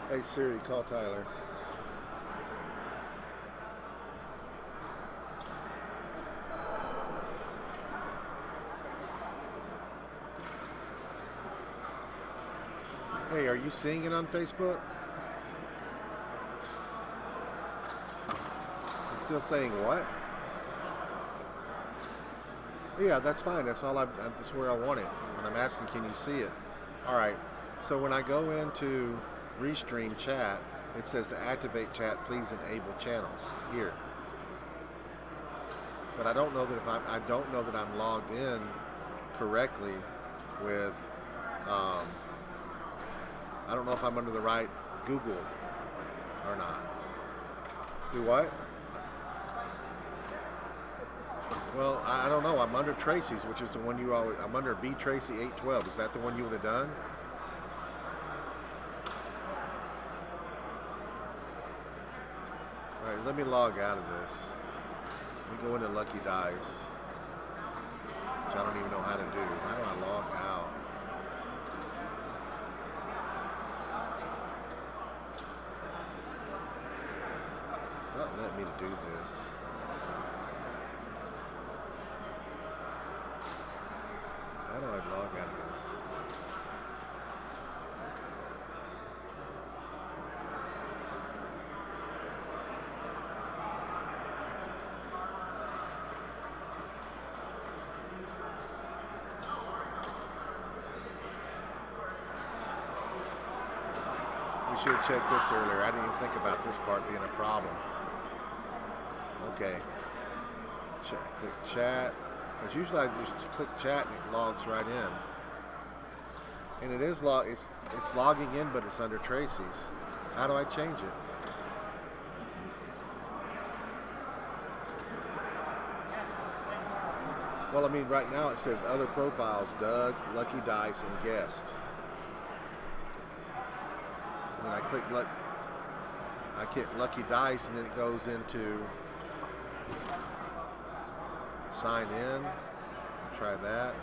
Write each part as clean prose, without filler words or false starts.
Hey Siri, call Tyler. Hey, are you seeing it on Facebook? It's still saying what? Yeah, that's fine. That's all. That's where I want it. When I'm asking, can you see it? All right. So when I go into Restream chat, it says to activate chat, please enable channels here. But I don't know that I don't know that I'm logged in correctly with. I don't know if I'm under the right Google or not. Do what? Well, I don't know. I'm under Tracy's, which is the one you always. I'm under B Tracy 812. Is that the one you would have done? All right, let me log out of this. Let me go into Lucky Dice, which I don't even know how to do. How do I log out? It's not letting me to do this. How do I log out of this? We should have checked this earlier. I didn't even think about this part being a problem. Okay. Click chat. Because usually I just click chat and it logs right in. And it is it's logging in, but it's under Tracy's. How do I change it? Well, I mean, right now it says other profiles: Doug, Lucky Dice, and guest. And then I click Lucky Dice, and then it goes into sign in. Try that.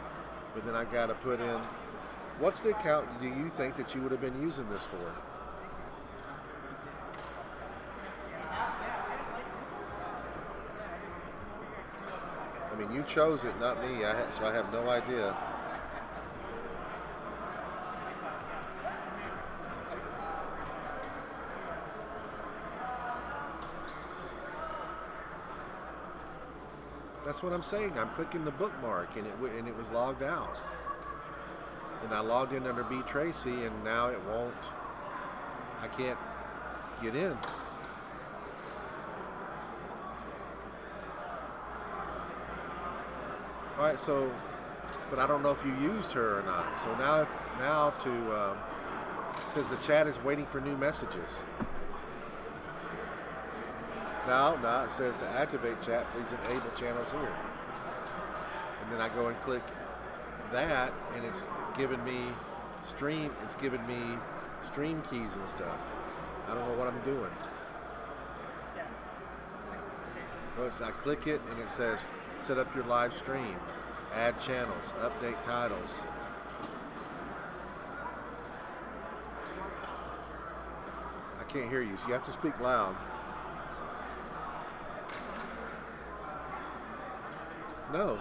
But then I got to put in, what's the account do you think that you would have been using this for? I mean, you chose it, not me, so I have no idea. That's what I'm saying. I'm clicking the bookmark, and it was logged out. And I logged in under B Tracy, and now it won't. I can't get in. All right, so, but I don't know if you used her or not. So now it says the chat is waiting for new messages. No, it says to activate chat, please enable channels here. And then I go and click that, and it's giving me stream keys and stuff. I don't know what I'm doing. So I click it, and it says set up your live stream, add channels, update titles. I can't hear you, so you have to speak loud. No.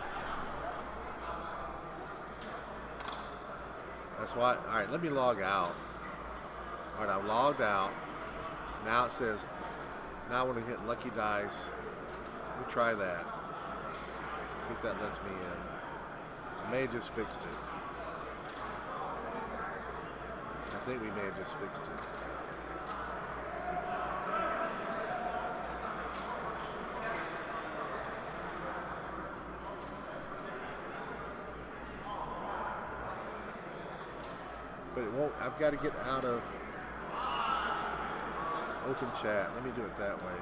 That's why. All right, let me log out. All right, I logged out. Now it says, now I want to hit Lucky Dice. Let me try that. See if that lets me in. I may have just fixed it. I think we may have just fixed it. But it won't. I've got to get out of open chat. Let me do it that way.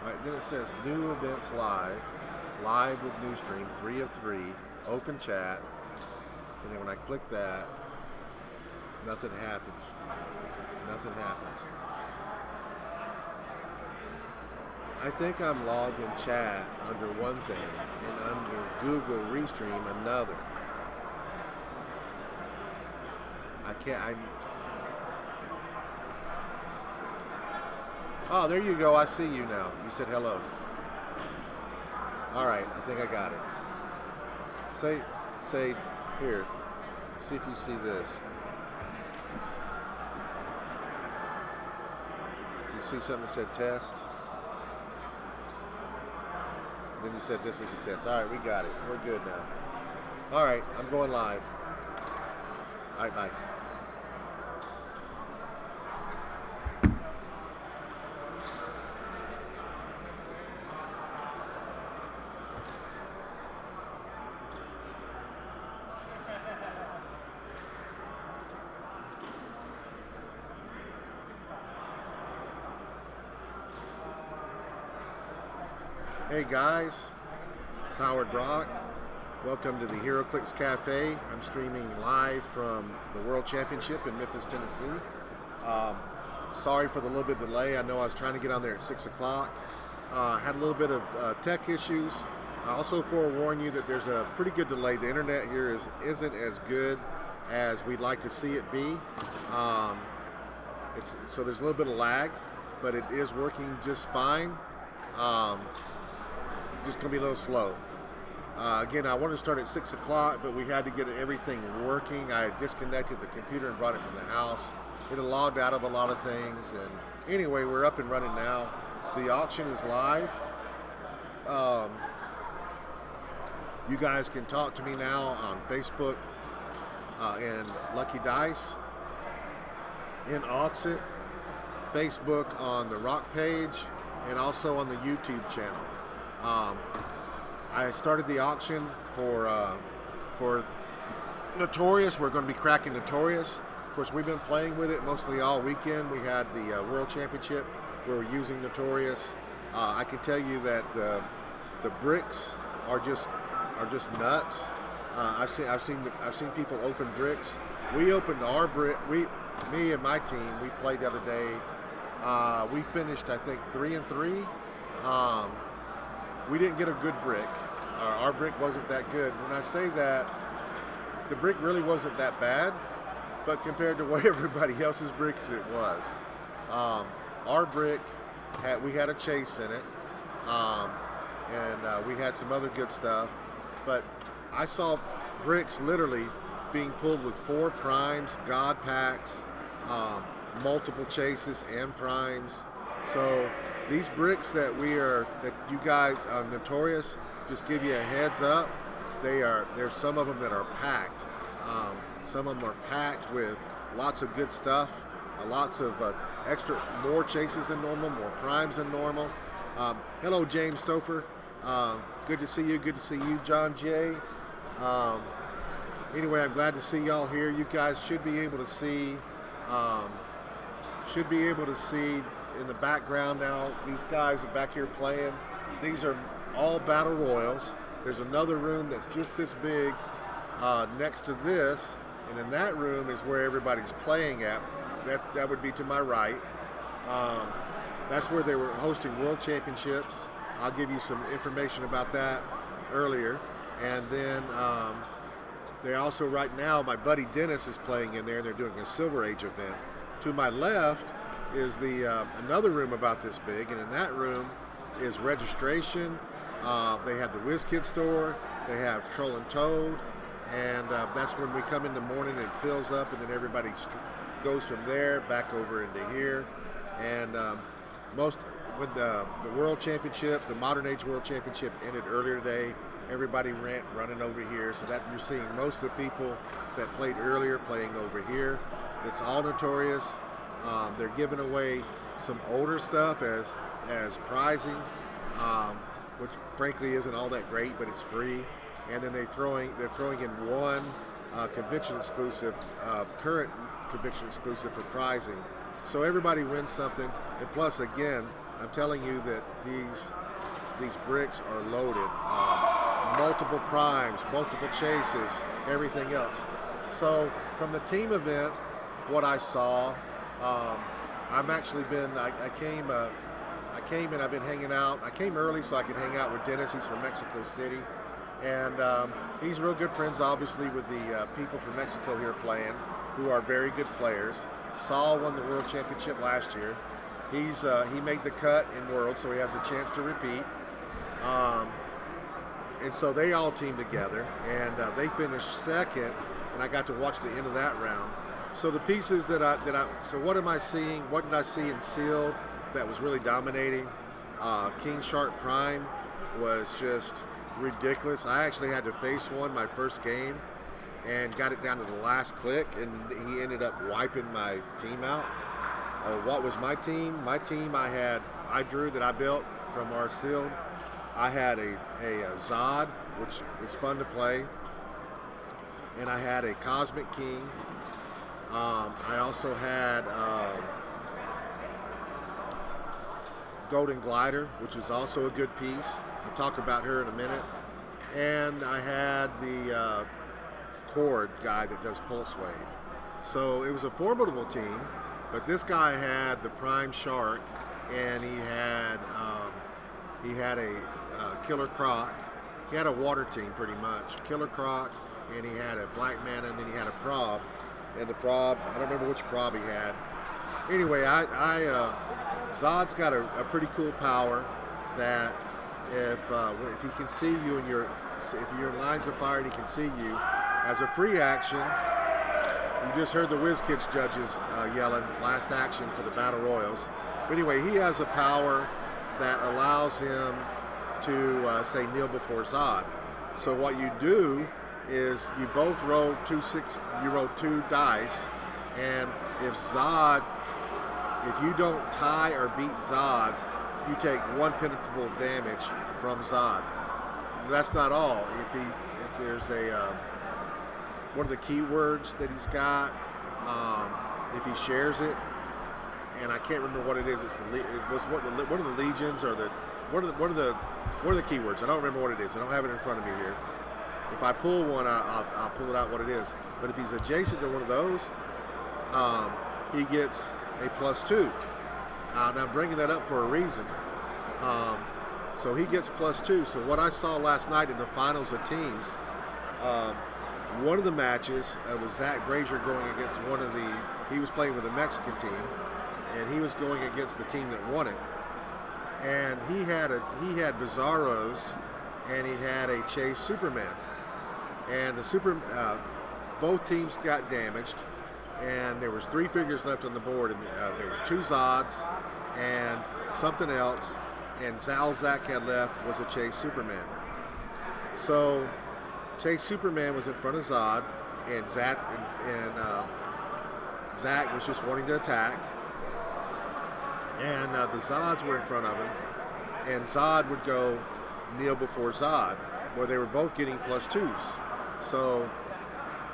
All right, then it says new events live, live with Newstream, 3 of 3, open chat, and then when I click that, nothing happens. Nothing happens. I think I'm logged in chat under one thing and under Google Restream another. Oh, there you go. I see you now. You said hello. All right, I think I got it. Say, here, see if you see this. You see something that said test? Then you said this is a test. All right, we got it. We're good now. All right, I'm going live. All right, bye. Hey guys, it's Howard Brock. Welcome to the HeroClix Cafe. I'm streaming live from the World Championship in Memphis, Tennessee. Sorry for the little bit of delay. I know I was trying to get on there at 6 o'clock. Had a little bit of tech issues. I also forewarn you that there's a pretty good delay. The internet here isn't as good as we'd like to see it be. So there's a little bit of lag, but it is working just fine. Just gonna be a little slow. Again, I wanted to start at 6 o'clock, but we had to get everything working. I had disconnected the computer and brought it from the house. It had logged out of a lot of things, and anyway, we're up and running now. The auction is live. You guys can talk to me now on Facebook and Lucky Dice, in Auxit, Facebook on the Rock page, and also on the YouTube channel. I started the auction for Notorious. We're going to be cracking Notorious. Of course, we've been playing with it mostly all weekend. We had the World Championship where we're using Notorious. I can tell you that the bricks are just nuts. I've seen people open bricks. We opened our brick. Me and my team, we played the other day. We finished, I think, 3 and 3. We didn't get a good brick. Our brick wasn't that good. When I say that, the brick really wasn't that bad, but compared to what everybody else's bricks, it was. Our brick, we had a chase in it, and we had some other good stuff, but I saw bricks literally being pulled with 4 primes, God packs, multiple chases and primes. So these bricks that you guys Notorious, just give you a heads up. There's some of them that are packed. Some of them are packed with lots of good stuff, lots of more chases than normal, more primes than normal. Hello, James Stouffer. Good to see you. Good to see you, John J. Anyway, I'm glad to see y'all here. You guys should be able to see. In the background now, these guys are back here playing. These are all battle royals. There's another room that's just this big next to this, and in that room is where everybody's playing at. That would be to my right. That's where they were hosting World Championships. I'll give you some information about that earlier. And then they also, right now, my buddy Dennis is playing in there, and they're doing a Silver Age event. To my left is another room about this big, and in that room is registration. They have the WizKid store, they have Troll and Toad, and that's when we come in the morning, it fills up, and then everybody goes from there back over into here. And when the World Championship, the Modern Age World Championship ended earlier today, everybody running over here, so that you're seeing most of the people that played earlier playing over here. It's all Notorious. They're giving away some older stuff as prizing, which frankly isn't all that great, but it's free. And then they're throwing in one convention exclusive, current convention exclusive for prizing. So everybody wins something. And plus, again, I'm telling you that these bricks are loaded. Multiple primes, multiple chases, everything else. So from the team event, what I saw, I've actually been, I came and I've been hanging out. I came early so I could hang out with Dennis. He's from Mexico City. And he's real good friends, obviously, with the people from Mexico here playing, who are very good players. Saul won the World Championship last year. He made the cut in World, so he has a chance to repeat. And so they all teamed together, and they finished second, and I got to watch the end of that round. So the pieces so what am I seeing? What did I see in Sealed that was really dominating? King Shark Prime was just ridiculous. I actually had to face one my first game and got it down to the last click, and he ended up wiping my team out. What was my team? My team I drew that I built from our Sealed. I had a Zod, which is fun to play, and I had a Cosmic King. I also had Golden Glider, which is also a good piece. I'll talk about her in a minute. And I had the Cord guy that does Pulse Wave. So it was a formidable team, but this guy had the Prime Shark, and he had a Killer Croc. He had a water team pretty much. Killer Croc, and he had a Black Mana, and then he had a Prob. And the Prob, I don't remember which Prob he had. Anyway, Zod's got a pretty cool power that if he can see you and if you're in lines of fire and he can see you, as a free action, you just heard the WizKids judges yelling last action for the Battle Royals. But anyway, he has a power that allows him to say kneel before Zod. So what you do is you both roll you roll 2 dice, and if you don't tie or beat Zod's, you take 1 penetrable damage from Zod. That's not all. If there's one of the keywords that he's got, if he shares it, and I can't remember what it is. It was one of the legions or what are the keywords? I don't remember what it is. I don't have it in front of me here. If I pull one, I'll pull it out what it is. But if he's adjacent to one of those, he gets a +2. Now I'm bringing that up for a reason. So he gets +2. So what I saw last night in the finals of teams, one of the matches was Zach Brazier going against he was playing with a Mexican team, and he was going against the team that won it. And he had Bizarros, and he had a Chase Superman. And both teams got damaged, and there was 3 figures left on the board, and there were 2 Zods and something else, and all Zach had left was a Chase Superman. So Chase Superman was in front of Zod, and Zach was just wanting to attack, and the Zods were in front of him, and Zod would go kneel before Zod, where they were both getting +2s. So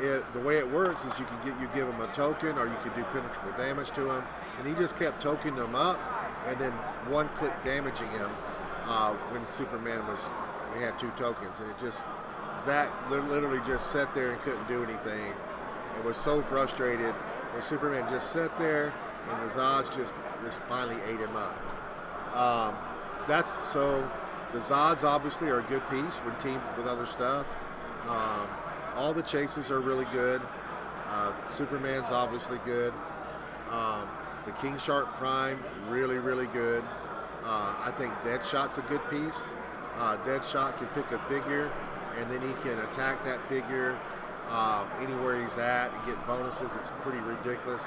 the way it works is you give him a token, or you could do penetrable damage to him, and he just kept tokening them up, and then 1-click damaging him when Superman he had 2 tokens, and Zach literally just sat there and couldn't do anything, and was so frustrated. And Superman just sat there, and the Zods just finally ate him up. So the Zods obviously are a good piece when teamed with other stuff. All the chases are really good. Superman's obviously good. The King Shark Prime, really, really good. I think Deadshot's a good piece. Deadshot can pick a figure, and then he can attack that figure anywhere he's at and get bonuses. It's pretty ridiculous.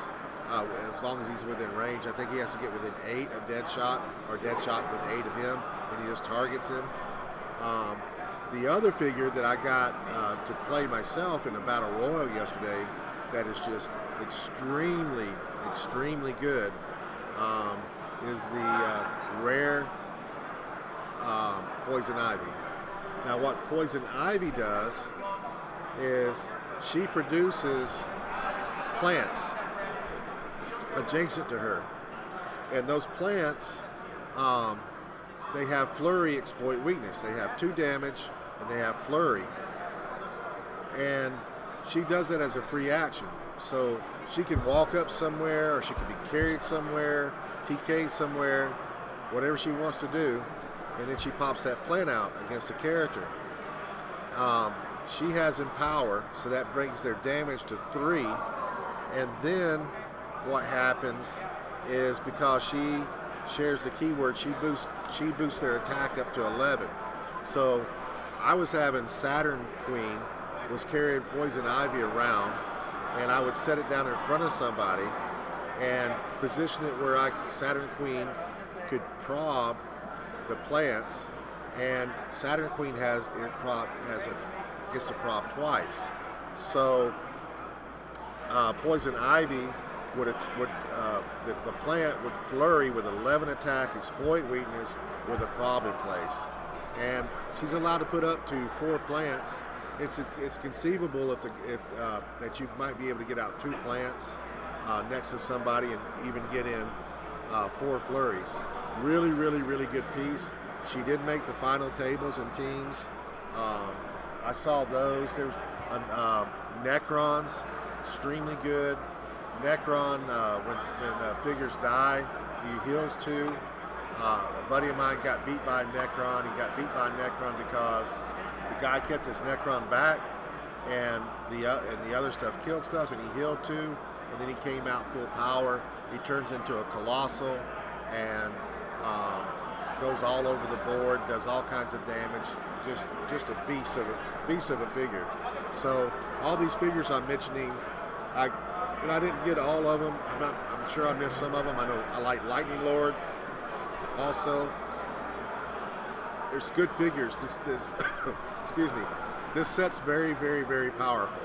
As long as he's within range. I think he has to get within 8 of Deadshot, or Deadshot with 8 of him, and he just targets him. The other figure that I got to play myself in a Battle Royal yesterday that is just extremely, extremely good is the rare Poison Ivy. Now what Poison Ivy does is she produces plants adjacent to her, and those plants um, they have flurry exploit weakness. They have 2 damage and they have flurry. And she does it as a free action. So she can walk up somewhere, or she can be carried somewhere, TK'd somewhere, whatever she wants to do, and then she pops that plant out against a character. She has Empower, so that brings their damage to 3. And then what happens is, because she shares the keyword, she boosts their attack up to 11. So I was having Saturn Queen was carrying Poison Ivy around, and I would set it down in front of somebody and position it where Saturn Queen could the plants, and Saturn Queen gets to prob twice. So Poison Ivy the plant would flurry with 11 attack, exploit weakness with a prob in place, and she's allowed to put up to 4 plants. It's conceivable that you might be able to get out 2 plants next to somebody and even get in 4 flurries. Really, really, really good piece. She did make the final tables and teams. I saw those. There's Necrons, extremely good. Necron, when figures die, he heals 2. A buddy of mine got beat by Necron. He got beat by Necron because the guy kept his Necron back, and the other stuff killed stuff, and he healed 2. And then he came out full power. He turns into a Colossal and goes all over the board, does all kinds of damage. Just a beast of a figure. So all these figures I'm mentioning, I didn't get all of them. I'm sure I missed some of them. I know I like Lightning Lord also. There's good figures. This excuse me. This set's very, very, very powerful.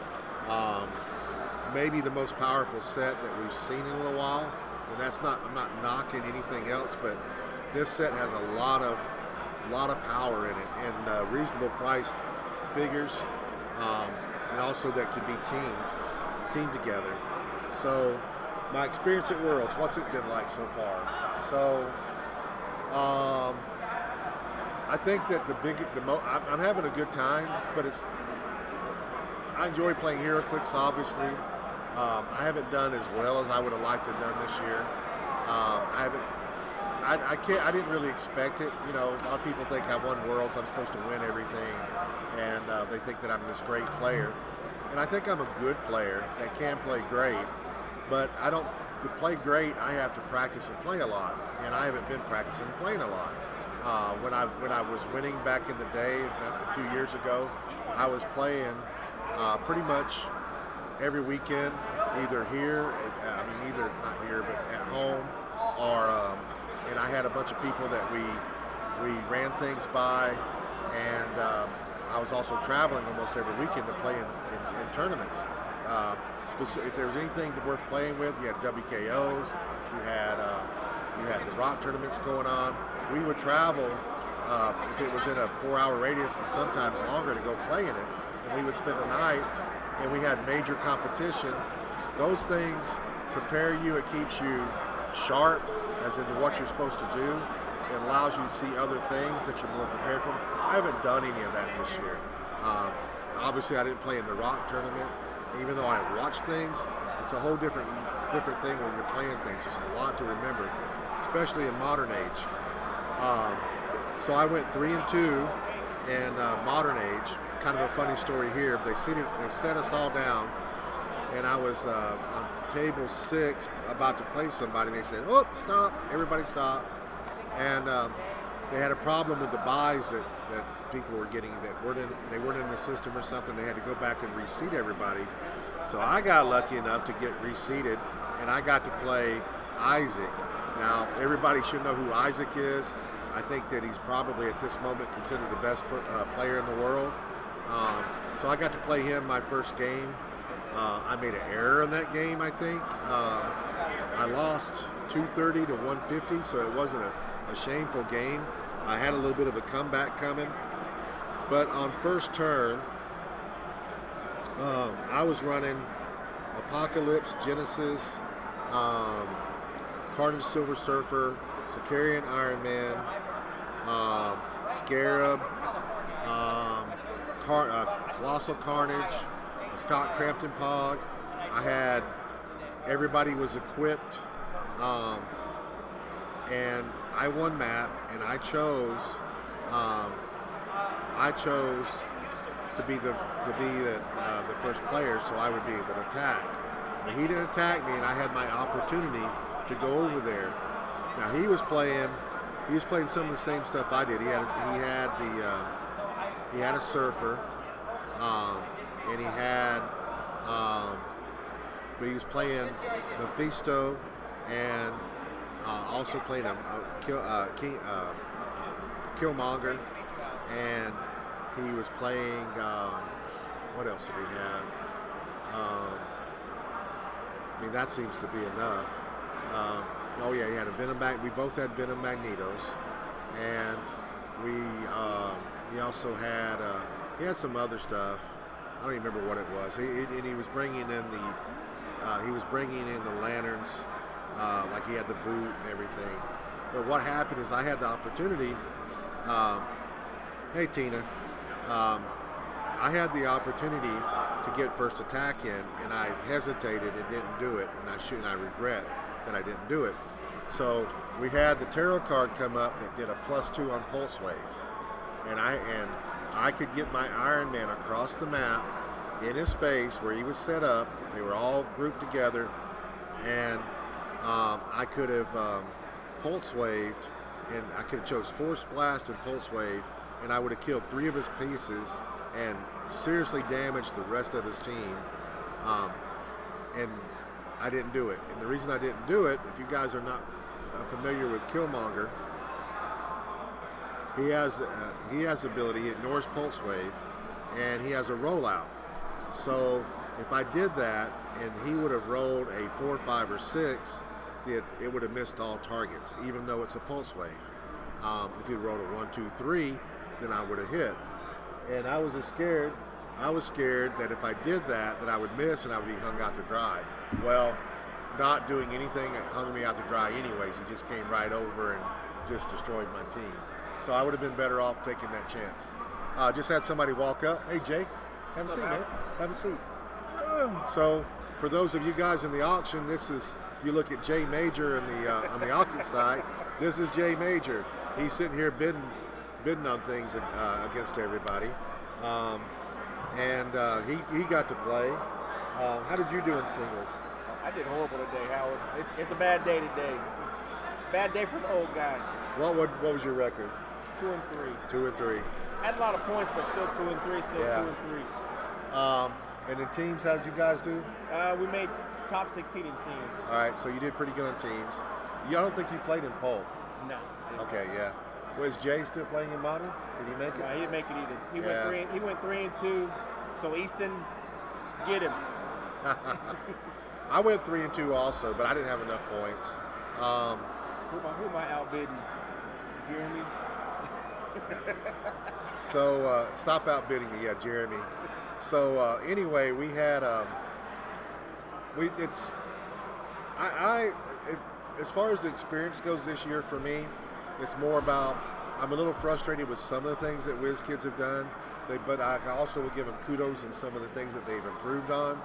Maybe the most powerful set that we've seen in a little while. And I'm not knocking anything else, but this set has a lot of power in it, and reasonable priced figures, and also that can be teamed together. So my experience at Worlds, what's it been like so far? So I think that I'm having a good time, but I enjoy playing HeroClix, obviously. I haven't done as well as I would have liked to have done this year. I didn't really expect it. You know, a lot of people think I won Worlds, I'm supposed to win everything, and they think that I'm this great player. And I think I'm a good player that can play great, but to play great, I have to practice and play a lot, and I haven't been practicing and playing a lot. When I was winning back in the day, a few years ago, I was playing pretty much every weekend, either not here, but at home, or and I had a bunch of people that we ran things by, and I was also traveling almost every weekend to play in tournaments. If there was anything worth playing with, you had WKOs, you had the rock tournaments going on. We would travel if it was in a 4-hour radius and sometimes longer to go play in it, and we would spend the night, and we had major competition. Those things prepare you. It keeps you sharp as into what you're supposed to do. It allows you to see other things that you're more prepared for. I haven't done any of that this year. Obviously, I didn't play in the rock tournament. Even though I watched things, it's a whole different thing when you're playing things. There's a lot to remember, especially in modern age. So I went 3-2 in modern age. Kind of a funny story here. They set us all down, and I was on table 6 about to play somebody. And they said, "Oh, stop! Everybody stop!" And they had a problem with the buys that people were getting they weren't in the system or something. They had to go back and reseat everybody. So I got lucky enough to get reseated, and I got to play Isaac. Now everybody should know who Isaac is. I think that he's probably at this moment considered the best player in the world. So I got to play him my first game. I made an error in that game, I think. I lost 230 to 150, so it wasn't a shameful game. I had a little bit of a comeback coming. But on first turn, I was running Apocalypse, Genesis, Carnage Silver Surfer, Sicarian Iron Man, Scarab, Colossal Carnage, Scott Crampton Pog. I had everybody was equipped, and I won map, and I chose to be the first player, so I would be able to attack. But he didn't attack me, and I had my opportunity to go over there. Now he was playing some of the same stuff I did. He had a surfer, and he had, but he was playing Mephisto, and also playing Killmonger, and he was playing. What else did he have? I mean, that seems to be enough. Oh yeah, he had a Venom We both had Venom Magnetos, and he also had he had some other stuff. I don't even remember what it was. He was bringing in the lanterns, like he had the boot and everything. But what happened is I had the opportunity. Hey Tina, I had the opportunity to get first attack in, and I hesitated and didn't do it, and I regret that I didn't do it. So we had the tarot card come up that did a +2 on Pulse Wave, and I could get my Iron Man across the map in his face where he was set up. They were all grouped together, and I could have Pulse Waved, and I could have chose Force Blast and Pulse Wave, and I would have killed 3 of his pieces and seriously damaged the rest of his team. And I didn't do it. And the reason I didn't do it, if you guys are not familiar with Killmonger, he has the ability, he ignores Pulse Wave, and he has a rollout. So if I did that and he would have rolled a 4, 5, or 6, it would have missed all targets, even though it's a Pulse Wave. If he rolled a 1, 2, 3, then I would have hit. And I was scared that if I did that I would miss and I would be hung out to dry. Well, not doing anything hung me out to dry anyways. He just came right over and just destroyed my team. So I would have been better off taking that chance. Just had somebody walk up. Hey, Jay, have a seat, man. Have a seat. So for those of you guys in the auction, this is, if you look at Jay Major on the auction site, this is Jay Major. He's sitting here bidding on things against everybody. He got to play. How did you do in singles? I did horrible today, Howard. It's a bad day today. Bad day for the old guys. What was your record? 2 and 3. 2 and 3. I had a lot of points, but still 2 and 3. Still yeah. 2 and 3. And in teams, how did you guys do? We made top 16 in teams. All right, so you did pretty good on teams. I don't think you played in pole. No. Okay, yeah. Was Jay still playing in modern? Did he make it? No, he didn't make it either. He went 3 and 2. So Easton, get him. I went 3 and 2 also, but I didn't have enough points. Who am I outbidding? Jeremy. So stop outbidding me, yeah, Jeremy. So anyway, we had as far as the experience goes this year for me, it's more about, I'm a little frustrated with some of the things that WizKids have done, but I also would give them kudos on some of the things that they've improved on.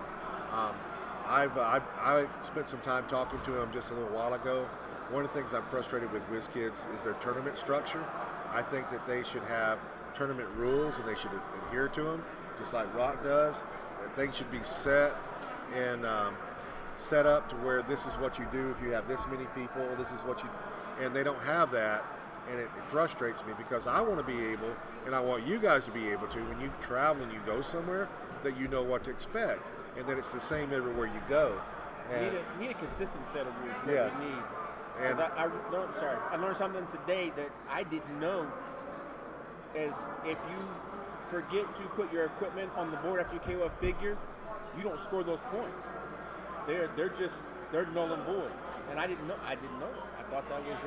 I spent some time talking to them just a little while ago. One of the things I'm frustrated with WizKids is their tournament structure. I think that they should have tournament rules and they should adhere to them, just like Rock does. Things should be set and set up to where this is what you do if you have this many people, this is what you, and they don't have that, and it frustrates me because I want to be able, and I want you guys to be able to, when you travel and you go somewhere, that you know what to expect, and that it's the same everywhere you go. And we need a consistent set of rules. What yes. we need. And I learned something today that I didn't know. Is if you forget to put your equipment on the board after you KO a figure, you don't score those points. They're null and void. And I didn't know that. I thought that was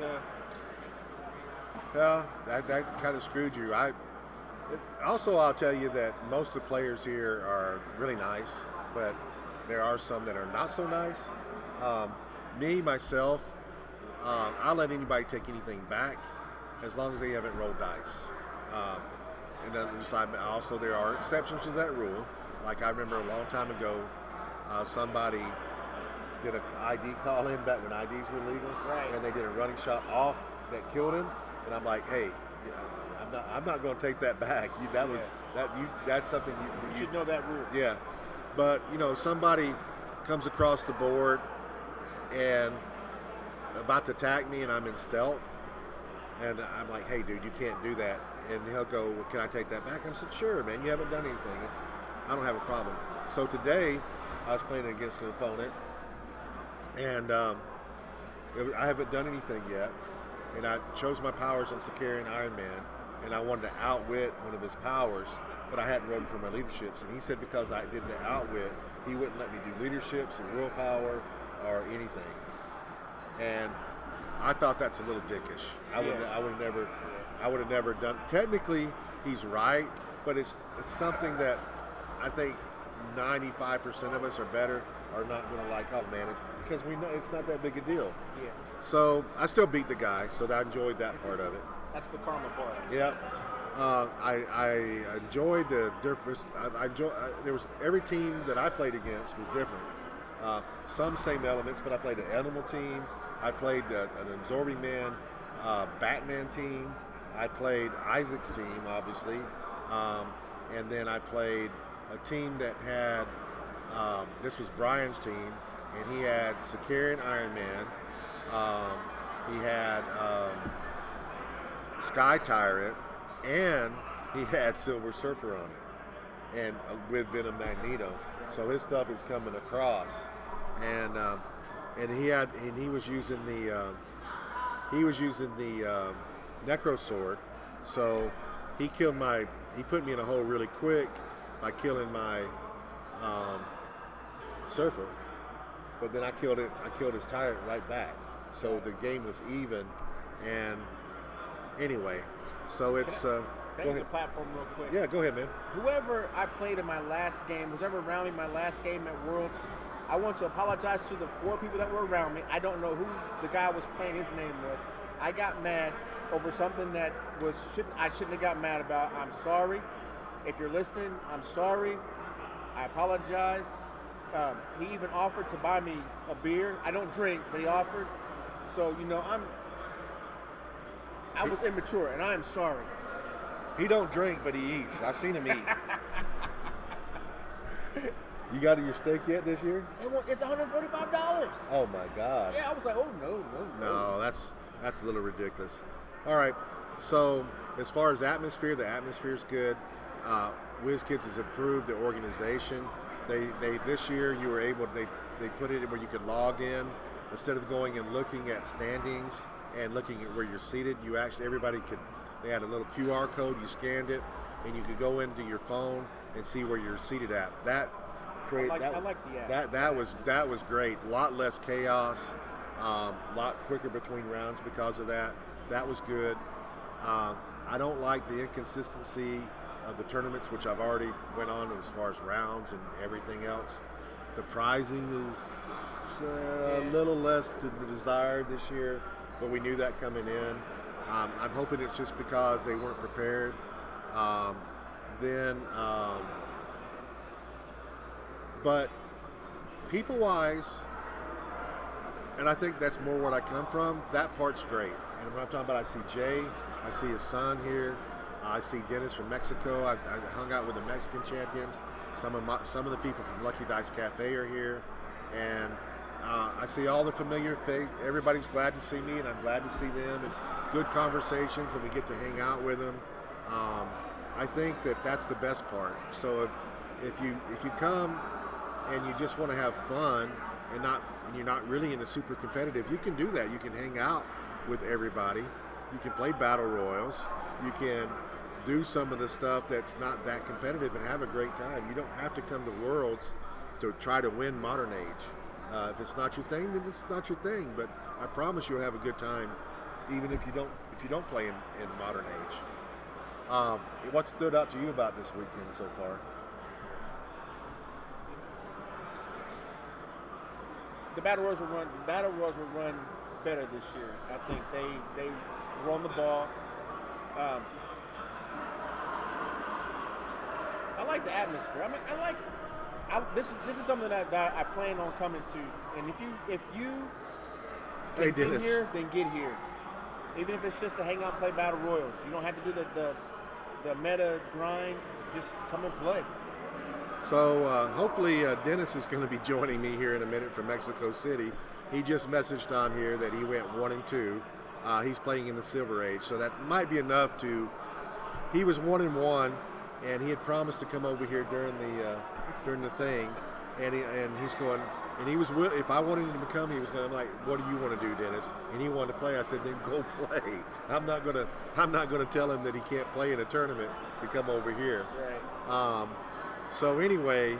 yeah, that kind of screwed you. Also, I'll tell you that most of the players here are really nice, but there are some that are not so nice. Me, myself, I'll let anybody take anything back as long as they haven't rolled dice. Um, and then also there are exceptions to that rule. Like I remember a long time ago, somebody did an ID call in back when IDs were legal, Right. and they did a running shot off that killed him. And I'm like, hey, I'm not going to take that back. That's something You should know that rule. yeah. But somebody comes across the board and about to attack me, and I'm in stealth, and I'm like, hey, dude, you can't do that. And he'll go, well, can I take that back? I said, sure, man. You haven't done anything. I don't have a problem. So today, I was playing against an opponent, and I haven't done anything yet. And I chose my powers on Sakarian Iron Man, and I wanted to outwit one of his powers, but I hadn't rolled for my leaderships. And he said because I did the outwit, he wouldn't let me do leaderships or willpower or anything. And I thought that's a little dickish. I would have never done. Technically, he's right, but it's something that I think 95% of us are not going to like. Oh man, because we know it's not that big a deal. Yeah. So I still beat the guy, so I enjoyed that part of it. That's the karma part. Yeah. I enjoyed the difference. There was every team that I played against was different. Some same elements, but I played an animal team. I played an absorbing man, Batman team. I played Isaac's team, obviously, and then I played a team that had. This was Brian's team, and he had Sakarian Iron Man. He had Sky Tyrant, and he had Silver Surfer on it, and with Venom Magneto. So his stuff is coming across, and he was using the Necro Sword. So he put me in a hole really quick by killing my Surfer, but then I killed his tyrant right back. So the game was even, and anyway, so it's. Can I use the platform real quick? Yeah, go ahead, man. Whoever I played in my last game, was ever around me in my last game at Worlds, I want to apologize to the 4 people that were around me. I don't know who the guy was playing, his name was. I got mad over something that I shouldn't have got mad about. I'm sorry. If you're listening, I'm sorry. I apologize. He even offered to buy me a beer. I don't drink, but he offered. So, I was immature, and I am sorry. He don't drink, but he eats. I've seen him eat. You got your steak yet this year? It's $145. Oh my God. Yeah, I was like, oh no. No, that's a little ridiculous. All right. So as far as atmosphere, the atmosphere's good. WizKids has improved the organization. They this year you were able they put it where you could log in instead of going and looking at standings and looking at where you're seated. They had a little QR code. You scanned it, and you could go into your phone and see where you're seated at. I like the app. That was great. A lot less chaos. A lot quicker between rounds because of that. That was good. I don't like the inconsistency of the tournaments, which I've already went on as far as rounds and everything else. The prizing is a little less to the desired this year, but we knew that coming in. I'm hoping it's just because they weren't prepared. But people-wise, and I think that's more what I come from, that part's great. And when I'm talking about, I see Jay, I see his son here, I see Dennis from Mexico. I hung out with the Mexican champions. Some of the people from Lucky Dice Cafe are here, and I see all the familiar faces. Everybody's glad to see me, and I'm glad to see them. And good conversations, and we get to hang out with them. I think that's the best part. So if you come and you just want to have fun and you're not really into super competitive, you can do that. You can hang out with everybody. You can play battle royals. You can do some of the stuff that's not that competitive and have a great time. You don't have to come to Worlds to try to win Modern Age. If it's not your thing, then it's not your thing. But I promise you'll have a good time, even if you don't play in Modern Age. What stood out to you about this weekend so far? The battle royals were run better this year. I think they run the ball. I like the atmosphere. I mean, this is something that I plan on coming to. And if you Hey, can get Dennis. here, then get here. Even if it's just to hang out and play battle royals, you don't have to do the meta grind. Just come and play. So hopefully Dennis is going to be joining me here in a minute from Mexico City. He just messaged on here that he went 1-2. He's playing in the Silver Age, so that might be enough to. He was 1-1, and he had promised to come over here during the thing, and he's going. And he was if I wanted him to come, he was going. I'm like, what do you want to do, Dennis? And he wanted to play. I said, then go play. I'm not gonna tell him that he can't play in a tournament to come over here. Right. So anyway,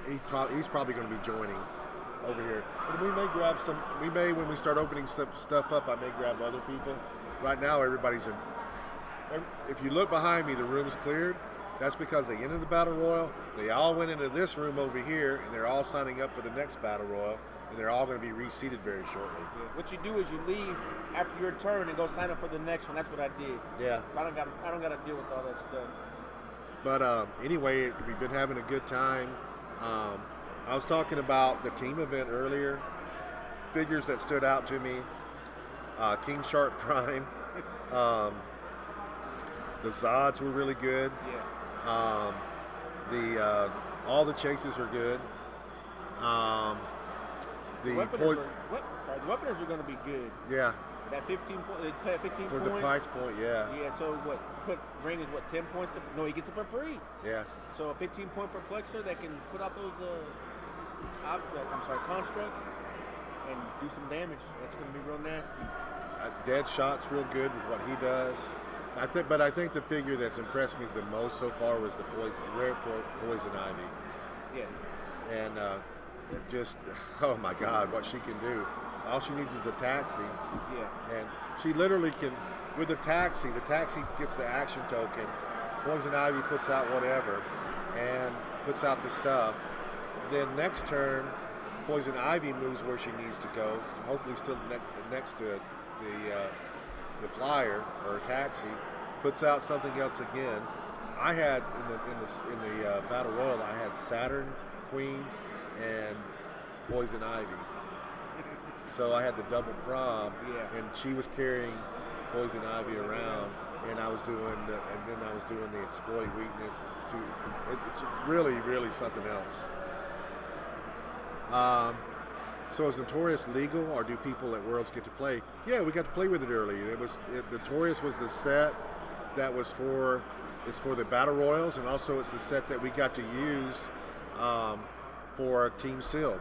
he's probably going to be joining over here. And we may grab some. We may, when we start opening stuff up, I may grab other people. Right now, everybody's in. If you look behind me, the room's cleared. That's because they entered the Battle Royal. They all went into this room over here, and they're all signing up for the next Battle Royal, and they're all going to be reseated very shortly. Yeah. What you do is you leave after your turn and go sign up for the next one. That's what I did. Yeah. So I don't got to deal with all that stuff. But anyway, we've been having a good time. I was talking about the team event earlier. Figures that stood out to me: King Shark Prime. The Zods were really good. Yeah. All the chases are good. The weaponers are going to be good. Yeah. That 15 point, they play at 15 For points. the price point, yeah. Yeah. So Ring is 10 points? No, he gets it for free. Yeah. So a 15 point perplexer that can put out those constructs and do some damage. That's going to be real nasty. Dead Shot's real good with what he does. I think the figure that's impressed me the most so far was the rare Poison Ivy. Yes. And just, oh my God, what she can do. All she needs is a taxi. Yeah. And she literally can, with the taxi gets the action token. Poison Ivy puts out whatever and puts out the stuff. Then next turn, Poison Ivy moves where she needs to go. Hopefully still next to the flyer or taxi, puts out something else again. I had in the Battle Royal, I had Saturn, Queen, and Poison Ivy. So I had the double prom, and she was carrying Poison Ivy around, and I was doing the exploit weakness. It's really, really something else. So is Notorious legal, or do people at Worlds get to play? Yeah, we got to play with it early. Notorious was the set that was for the Battle Royals, and also it's the set that we got to use for Team Sealed.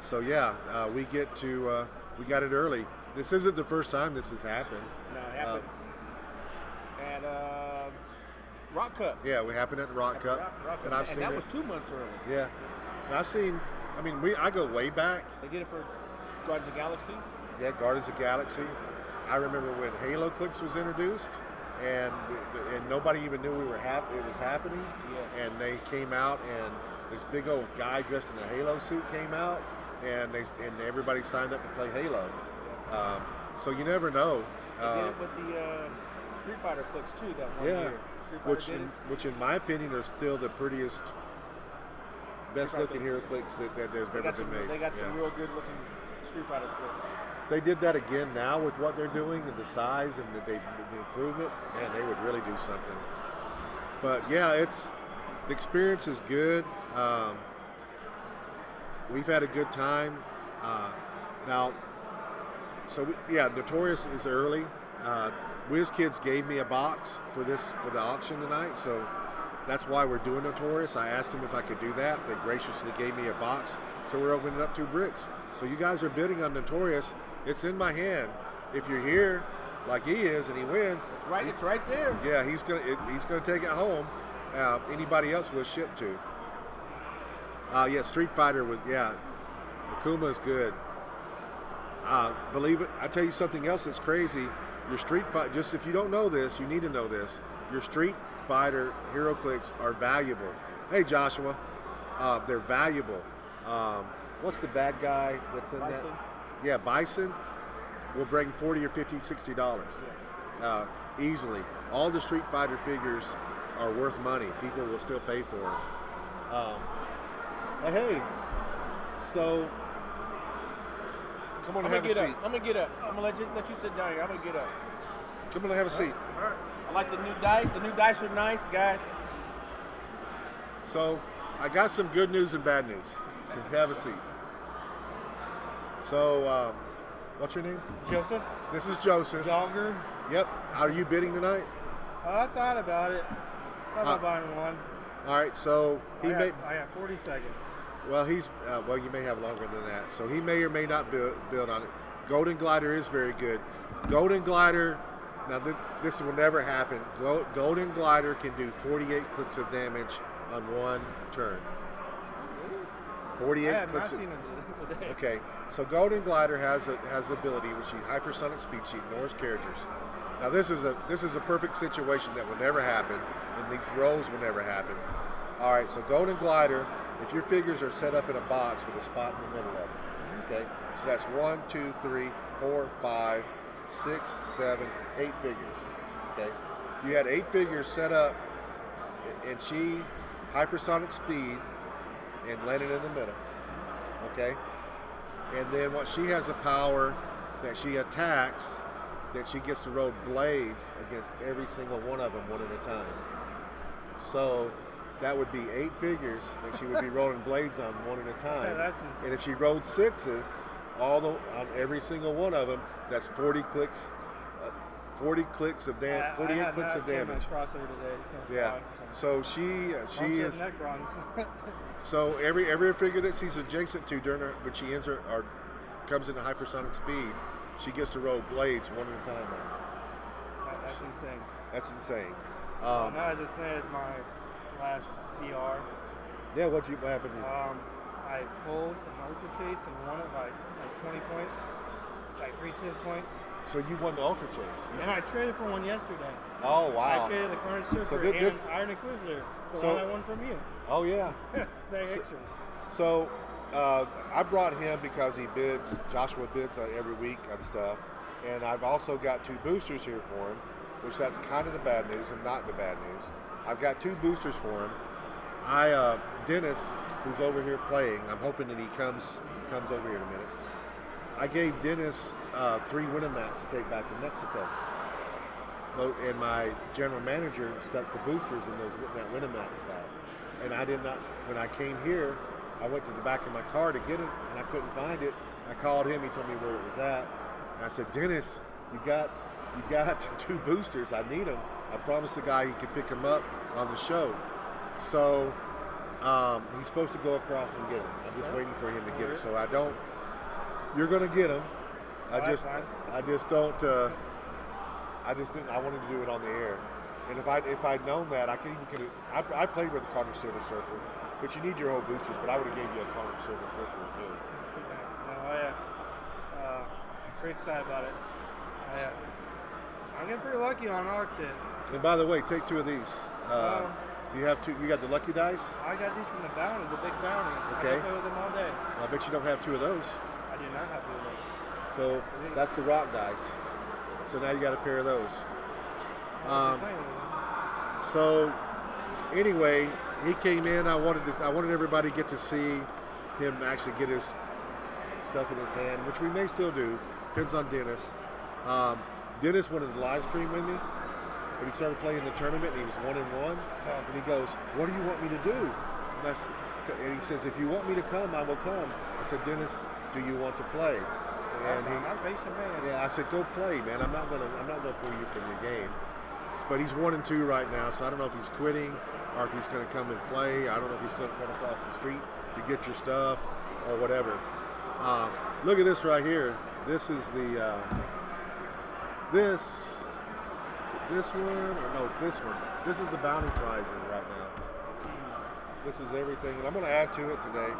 So yeah, we got it early. This isn't the first time this has happened. No, it happened at Rock Cup. Yeah, we happened at the Rock Cup, Rock and Cup. I've seen that it. was 2 months early. Yeah, and I've seen. I mean, I go way back. They did it for Guardians of the Galaxy. Yeah, Guardians of the Galaxy. I remember when Halo Clicks was introduced, and nobody even knew it was happening. Yeah. And they came out, and this big old guy dressed in a Halo suit came out, and everybody signed up to play Halo. So you never know. They did it with the Street Fighter Clicks too that one Yeah, year. Street Fighter which in my opinion are still the prettiest, best looking Hero Clicks that there's ever been made. They got some real good looking Street Fighter Clicks. They did that again now with what they're doing and the size and the improvement. Man, they would really do something. But yeah, the experience is good. We've had a good time. Now, Notorious is early. WizKids gave me a box for the auction tonight, so that's why we're doing Notorious. I asked them if I could do that. They graciously gave me a box, so we're opening up 2 bricks. So you guys are bidding on Notorious. It's in my hand. If you're here, like he is, and he wins, It's right there. yeah, he's gonna take it home. Anybody else will ship to. Street Fighter was Akuma's good. Believe it. I tell you something else that's crazy. Your Street Fighter, just if you don't know this, you need to know this. Your Street Fighter Hero Clicks are valuable. Hey Joshua, they're valuable. what's the bad guy that's in Bison. that? Yeah, Bison will bring $40 or $50, $60 easily. All the Street Fighter figures are worth money. People will still pay for them. Hey, so come on and have a seat. I'm gonna get up. I'm gonna let you sit down here. I'm gonna get up. Come on and have a seat. All right. I like the new dice. The new dice are nice, guys. So I got some good news and bad news. Have a seat. So, what's your name? Joseph This is Joseph. Jogger. Yep. Are you bidding tonight? I thought about it. Thought about buying one. All right. So I got 40 seconds. Well, well, you may have longer than that. So he may or may not build on it. Golden Glider is very good. Golden Glider. Now this will never happen. Golden Glider can do 48 clicks of damage on one turn. 48 I have clicks. not seen it today. Okay, so Golden Glider has the ability, which she hypersonic speed. She ignores characters. Now this is a perfect situation that will never happen, and these rolls will never happen. All right, so Golden Glider, if your figures are set up in a box with a spot in the middle of it, okay, so that's 1, 2, 3, 4, 5, 6, 7, 8 figures. Okay, if you had 8 figures set up, and she hypersonic speed and landed in the middle, okay, and then what she has a power that she attacks, that she gets to roll blades against every single one of them one at a time. So that would be 8 figures that she would be rolling blades on one at a time. That's insane. And if she rolled 6s, on every single one of them, that's 40 clicks. 40 clicks of damage. 48 clicks of damage. Crossover today. Yeah. So she is. Necrons. So every figure that she's adjacent to during when she ends or comes into hypersonic speed, she gets to roll blades one at a time. That's insane. That's insane. Not as insane as my last VR. Yeah, what happened to you? I pulled an Ultra Chase and won it by like 20 points, like 310 points. So you won the Ultra Chase. And I traded for one yesterday. Oh wow! I traded the Carnage Surfer and Iron Inquisitor, the one I won from you. Oh yeah. The extras. So I brought him because he bids. Joshua bids on every week on stuff, and I've also got 2 boosters here for him, which that's kind of the bad news and not the bad news. I've got 2 boosters for him. Dennis, who's over here playing, I'm hoping that he comes over here in a minute. I gave Dennis 3 Winamats to take back to Mexico. And my general manager stuck the boosters in that Winamat bag. And I did not, when I came here, I went to the back of my car to get it, and I couldn't find it. I called him, he told me where it was at. And I said, Dennis, you got 2 boosters, I need them. I promised the guy he could pick them up on the show. So he's supposed to go across and get them. I'm just waiting for him to get it. So you're going to get them. I just don't. I wanted to do it on the air. And if I'd known that, I played with the Carnage Silver Surfer, but you need your whole boosters. But I would have gave you a Carnage Silver Surfer with you. Pretty excited about it. I'm getting pretty lucky on Oxid. And by the way, take 2 of these. You have 2. You got the lucky dice. I got these from the bounty, the big bounty. Okay. I play with them all day. I bet you don't have 2 of those. I do not have 2 of those. So that's the rock dice. So now you got a pair of those. So anyway, he came in. I wanted everybody to get to see him actually get his stuff in his hand, which we may still do. Depends on Dennis. Dennis wanted to live stream with me, but he started playing the tournament and he was 1-1. And he goes, "What do you want me to do?" And he says, "If you want me to come, I will come." I said, "Dennis, do you want to play?" And I'm patient, man. Yeah, I said, "Go play, man. I'm not gonna pull you from your game." But he's 1-2 right now, so I don't know if he's quitting or if he's gonna come and play. I don't know if he's gonna run across the street to get your stuff or whatever. Look at this right here. This is the this one or no, this one. This is the bounty prizing right now. This is everything, and I'm going to add to it today.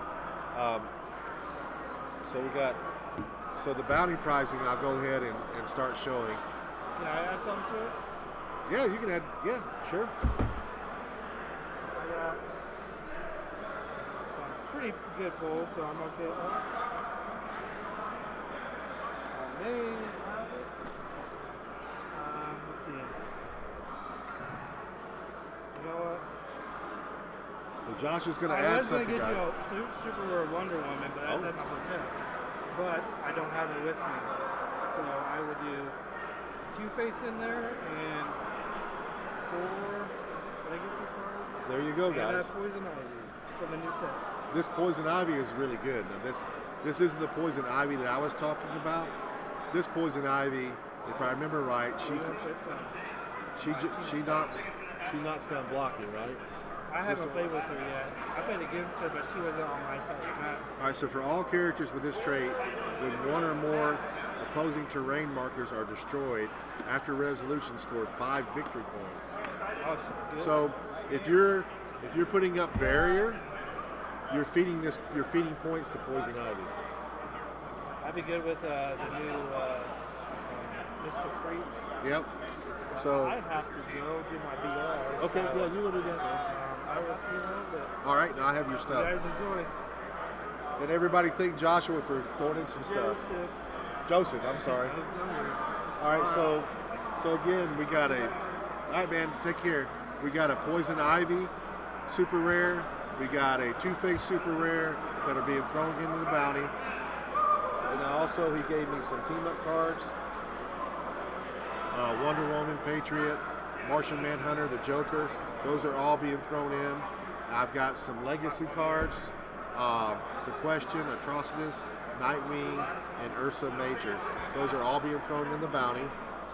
So the bounty pricing, I'll go ahead and start showing. Can I add something to it? Yeah, you can add. Yeah, sure. So I'm pretty pretty good pull, so I'm okay. I may have it. Let's see. You know what? So Josh is going to I add was going to something, get you guys. a Super Rare Wonder Woman, but that's Oh. at my hotel. But I don't have it with me. So I would do Two-Face in there and 4 Legacy cards. There you go, And guys. Poison Ivy for the new set. This Poison Ivy is really good. Now this isn't the Poison Ivy that I was talking about. This Poison Ivy, if I remember right, she knocks down blocking, right? I haven't played with her yet. I played against her, but she wasn't on my side. All right, so for all characters with this trait, when one or more opposing terrain markers are destroyed, after resolution, score 5 victory points. Oh, good. So if you're putting up barrier, you're feeding points to Poison Ivy. I'd be good with the new Mr. Freaks. Yep. So I have to go do my VR. okay, so, yeah, you will do that. Man. I will see you in a little bit. All right, now I have your You stuff. guys enjoy. And everybody thank Joshua for throwing in some stuff. Joseph, I'm sorry. All right, so again, we got all right, man, take care. We got a Poison Ivy super rare. We got a Two-Face super rare that are being thrown into the bounty. And also he gave me some team-up cards. Wonder Woman, Patriot, Martian Manhunter, the Joker. Those are all being thrown in. I've got some legacy cards. The Question, Atrocitus, Nightwing, and Ursa Major. Those are all being thrown in the bounty,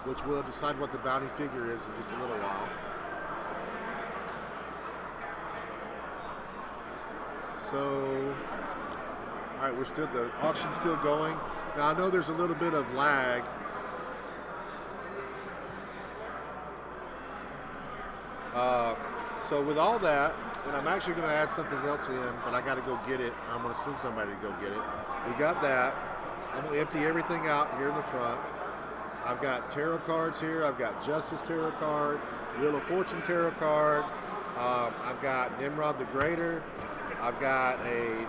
which will decide what the bounty figure is in just a little while. So, all right, the auction's still going. Now I know there's a little bit of lag. So with all that, and I'm actually going to add something else in, but I got to go get it. I'm going to send somebody to go get it. We got that. I'm going to empty everything out here in the front. I've got tarot cards here. I've got Justice tarot card, Wheel of Fortune tarot card. I've got Nimrod the Greater. I've got a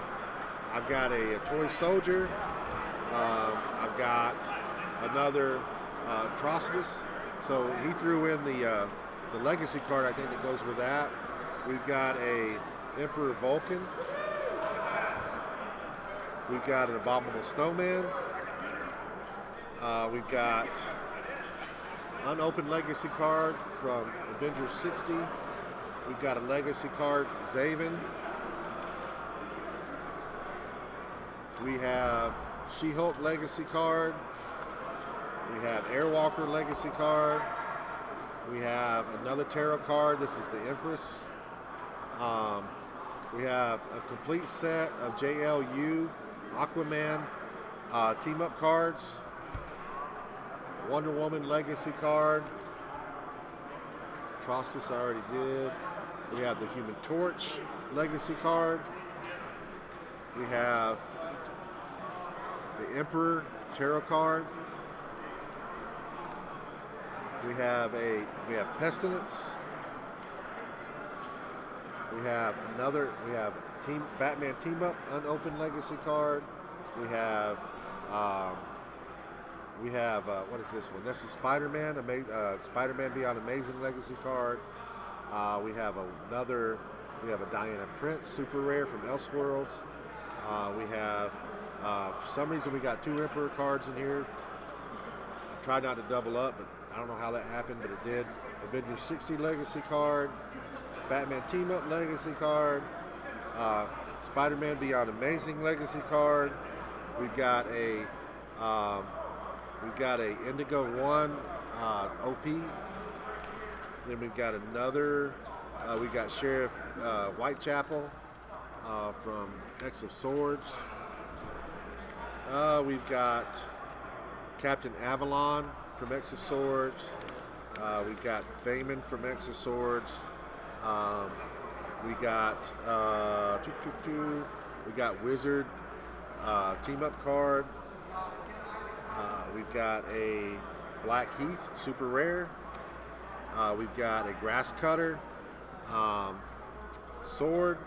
toy soldier. I've got another Atrocitus. So he threw in the legacy card, I think, that goes with that. We've got a Emperor Vulcan. We've got an Abominable Snowman. We've got unopened legacy card from Avengers 60. We've got a legacy card, Zaven. We have She-Hulk legacy card. We have Airwalker legacy card. We have another tarot card. This is the Empress. We have a complete set of JLU Aquaman team-up cards. Wonder Woman legacy card. Atrocitus I already did. We have the Human Torch legacy card. We have the Emperor tarot card. We have Pestilence. We have Batman Team Up unopened legacy card. We have what is this one? This is Spider-Man, Spider-Man Beyond Amazing legacy card. We have a Diana Prince super rare from Elseworlds. We have for some reason we got 2 Emperor cards in here. I tried not to double up, but I don't know how that happened, but it did. Avengers 60 legacy card, Batman Team Up legacy card, Spider-Man Beyond Amazing legacy card. We've got a Indigo 1 OP. Then we've got another. We got Sheriff Whitechapel from X of Swords. We've got Captain Avalon from X of Swords. We've got Feynman from X of Swords. We got we got Wizard team up card. We've got a Black Heath super rare. We've got a Grass Cutter sword.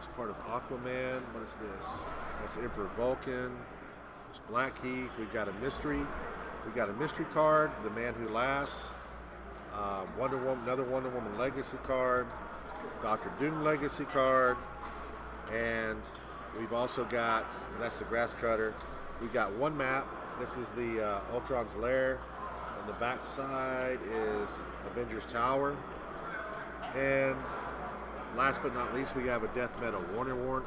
It's part of Aquaman. What is this? That's Emperor Vulcan. There's Blackheath. We've got a mystery. We've got a mystery card, The Man Who Laughs. Wonder Woman, another Wonder Woman Legacy card. Doctor Doom Legacy card. And we've also got, that's the Grass Cutter. We've got one map. This is the Ultron's Lair. On the back side is Avengers Tower. And last but not least, we have a Death Metal Wonder Woman.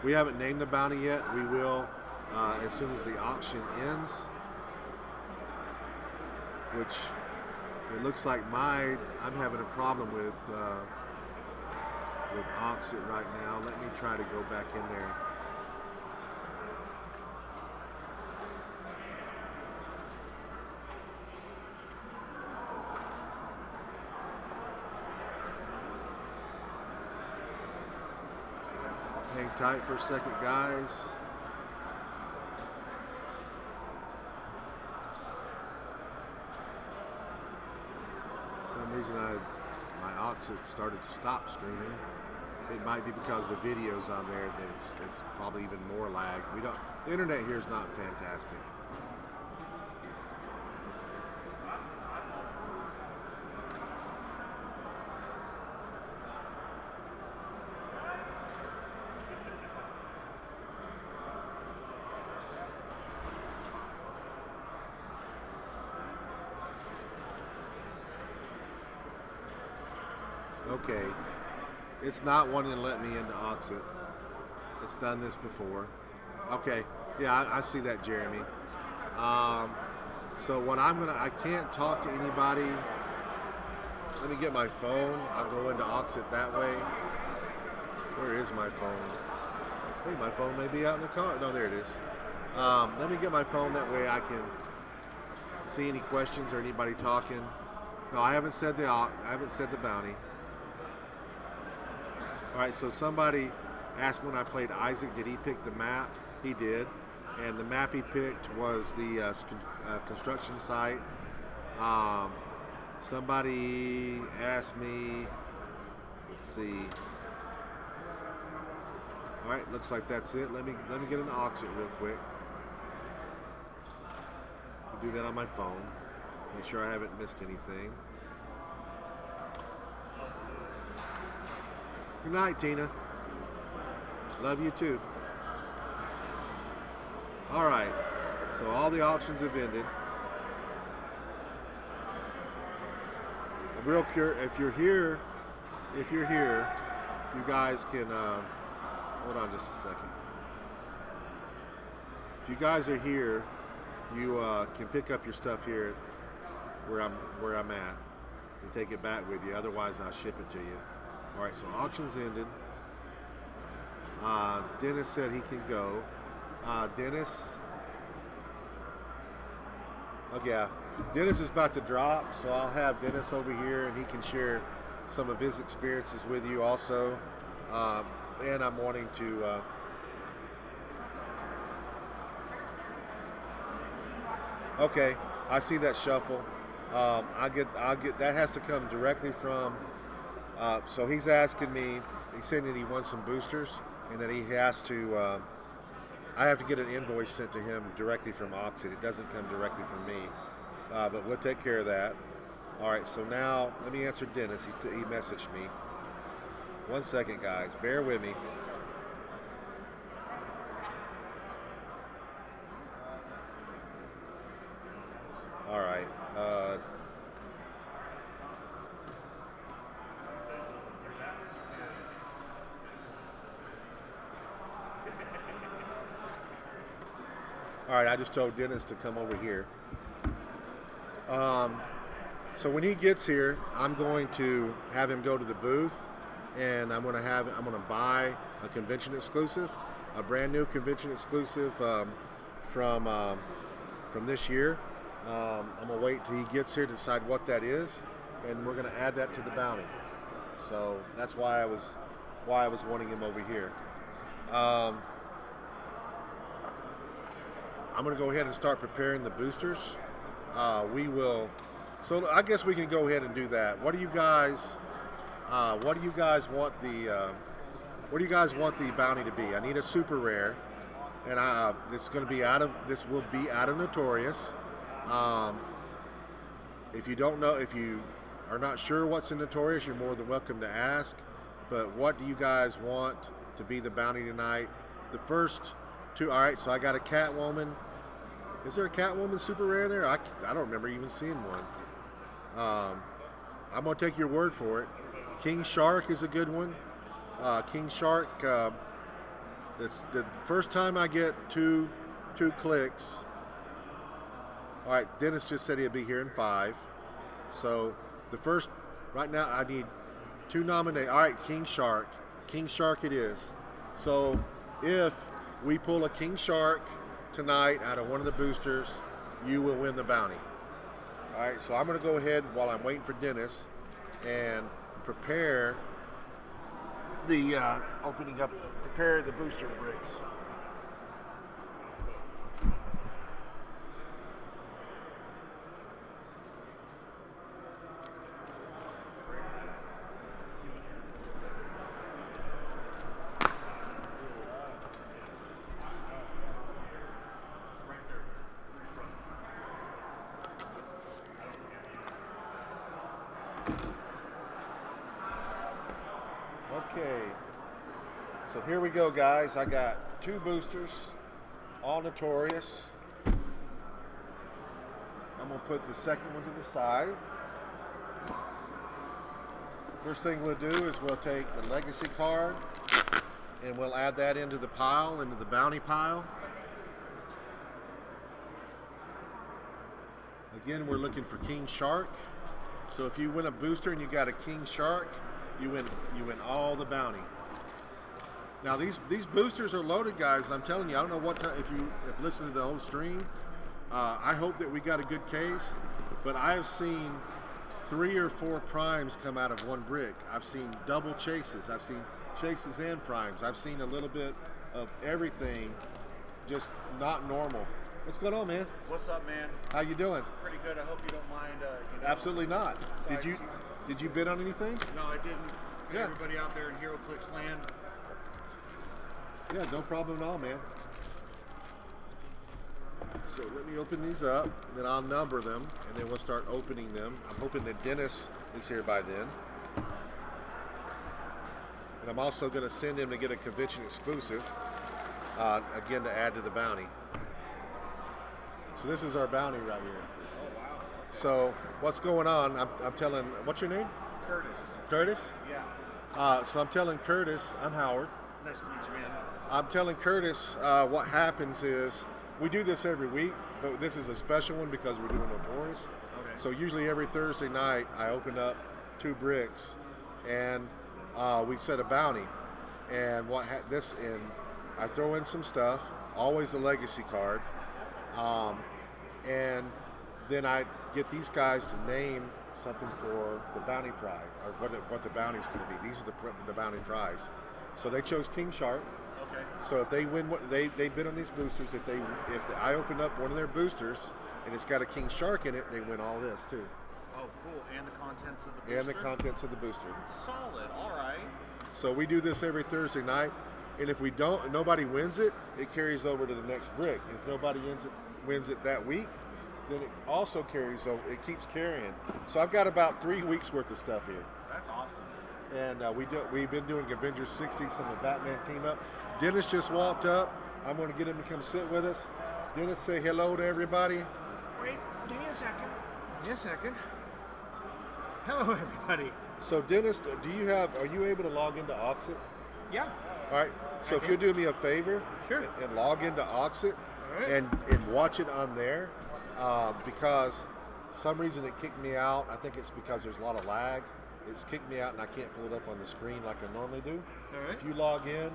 We haven't named the bounty yet. We will as soon as the auction ends. Which it looks like I'm having a problem with Oxit right now. Let me try to go back in there. Hang tight for a second, guys. For some reason my Oxit stopped streaming. It might be because the video's on there that it's probably even more lag. The internet here is not fantastic. Okay, it's not wanting to let me into Oxit. It's done this before. Okay, yeah, I see that, Jeremy. So what I can't talk to anybody. Let me get my phone. I'll go into Oxit that way. Where is my phone? Hey, my phone may be out in the car. No, there it is. Let me get my phone, that way I can see any questions or anybody talking. No, I haven't said the bounty. All right, so somebody asked when I played Isaac, did he pick the map? He did, and the map he picked was the construction site. Somebody asked me, let's see. All right, looks like that's it. Let me get an Oxit real quick. I'll do that on my phone. Make sure I haven't missed anything. Good night, Tina. Love you too. All right, so all the auctions have ended. I'm real curious, if you're here, you guys can, hold on just a second. If you guys are here, you can pick up your stuff here where I'm at and take it back with you. Otherwise, I'll ship it to you. All right, so auctions ended. Dennis said he can go. Dennis, okay, yeah. Dennis is about to drop, so I'll have Dennis over here, and he can share some of his experiences with you also. And I'm wanting to. Okay, I see that shuffle. I'll get that has to come directly from. So he's asking me. He's saying that he wants some boosters, and that he has to. I have to get an invoice sent to him directly from Oxit. It doesn't come directly from me, but we'll take care of that. All right. So now let me answer Dennis. He messaged me. 1 second, guys. Bear with me. All right. All right, I just told Dennis to come over here. So when he gets here, I'm going to have him go to the booth, and I'm going to buy a convention exclusive, a brand new convention exclusive from this year. I'm going to wait till he gets here to decide what that is, and we're going to add that to the bounty. So that's why I was wanting him over here. I'm going to go ahead and start preparing the boosters. So I guess we can go ahead and do that. What do you guys want what do you guys want the bounty to be? I need a super rare, and this is going to be this will be out of Notorious. If you don't know, if you are not sure what's in Notorious, you're more than welcome to ask. But what do you guys want to be the bounty tonight? The first two. All right, so I got a Catwoman. Is there a Catwoman super rare there? I don't remember even seeing one. I'm gonna take your word for it. King Shark is a good one. King Shark. It's the first time I get two clicks. All right, Dennis just said he'll be here in 5. So the first, right now I need 2 nominate. All right, King Shark. King Shark it is. So if we pull a King Shark tonight out of one of the boosters, you will win the bounty. All right, so I'm going to go ahead while I'm waiting for Dennis and prepare the prepare the booster bricks. Okay, so here we go, guys. I got 2 boosters, all Notorious. I'm gonna put the second one to the side. First thing we'll do is we'll take the Legacy card and we'll add that into the pile, into the bounty pile. Again, we're looking for King Shark. So if you win a booster and you got a King Shark, you win all the bounty. Now these boosters are loaded, guys. I'm telling you, I don't know what time, if you have listened to the whole stream. I hope that we got a good case, but I have seen 3 or 4 primes come out of one brick. I've seen double chases. I've seen chases and primes. I've seen a little bit of everything, just not normal. What's going on, man? What's up, man? How you doing? Pretty good. I hope you don't mind. Absolutely not. Did you bid on anything? No, I didn't. Yeah. Everybody out there in HeroClix land. Yeah, no problem at all, man. So let me open these up, then I'll number them, and then we'll start opening them. I'm hoping that Dennis is here by then. And I'm also going to send him to get a convention exclusive, again, to add to the bounty. So this is our bounty right here. Oh, wow. So what's going on? I'm telling, what's your name? Curtis. Curtis? Yeah. So I'm telling Curtis, I'm Howard. Nice to meet you, man. I'm telling Curtis what happens is we do this every week, but this is a special one because we're doing Notorious. Okay. So usually every Thursday night I open up 2 bricks and we set a bounty. And I throw in some stuff, always the Legacy card, and then I get these guys to name something for the bounty prize, or what the bounty's going to be. These are the bounty prize. So they chose King Shark. Okay. So if they win, they bid on these boosters. If I open up one of their boosters and it's got a King Shark in it, they win all this too. Oh, cool. And the contents of the booster? And the contents of the booster. Solid. All right. So we do this every Thursday night, and if nobody wins it, it carries over to the next brick. And if nobody wins it that week, then it also carries over. It keeps carrying. So I've got about 3 weeks worth of stuff here. That's awesome. And we've been doing Avengers 60, some of the Batman team up. Dennis just walked up. I'm going to get him to come sit with us. Dennis, say hello to everybody. Wait, give me a second. Give me a second. Hello, everybody. So Dennis, are you able to log into Oxit? Yeah. All right. So if you'll do me a favor, Sure. and log into Oxit, All right. and watch it on there, because some reason it kicked me out. I think it's because there's a lot of lag. It's kicked me out and I can't pull it up on the screen like I normally do. All right. If you log in,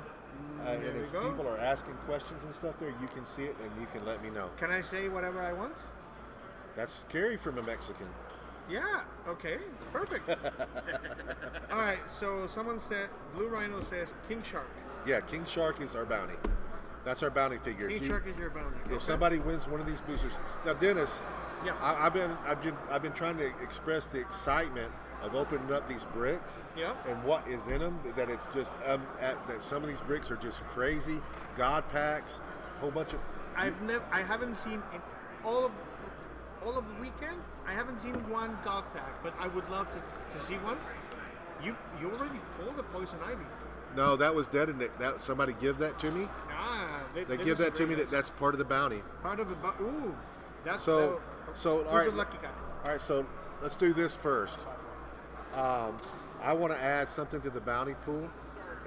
and there we if go. people are asking questions and stuff there, you can see it and you can let me know. Can I say whatever I want? That's scary from a Mexican. Yeah. Okay. Perfect. All right. So someone said, Blue Rhino says King Shark. Yeah, King Shark is our bounty. That's our bounty figure. King Shark is your bounty. If Okay. somebody wins one of these boosters, now Dennis, Yeah. I've been trying to express the excitement of opening up these bricks Yep. and what is in them. That it's just that some of these bricks are just crazy. God packs, whole bunch of. I haven't seen in all of the weekend. I haven't seen one dog pack, but I would love to see one. You already pulled the poison ivy. No, that was dead, and that somebody give that to me. They give that to me. That's part of the bounty. part of the ooh. That's So who's all right. the lucky guy? All right, so let's do this first. I want to add something to the bounty pool,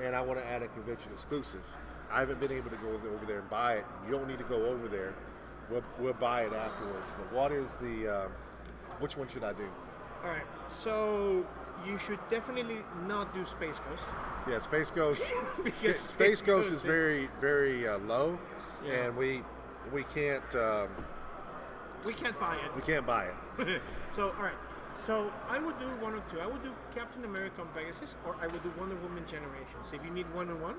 and I want to add a convention exclusive. I haven't been able to go over there and buy it. You don't need to go over there. We'll buy it afterwards. But what is the? Which one should I do? All right. So you should definitely not do Space Ghost. Yeah, Space Ghost. Because Space Ghost is very, very low, Yeah. and we can't We can't buy it. we can't buy it. So, all right. So I would do one of two. I would do Captain America on Pegasus, or I would do Wonder Woman Generations. If you need one-on-one,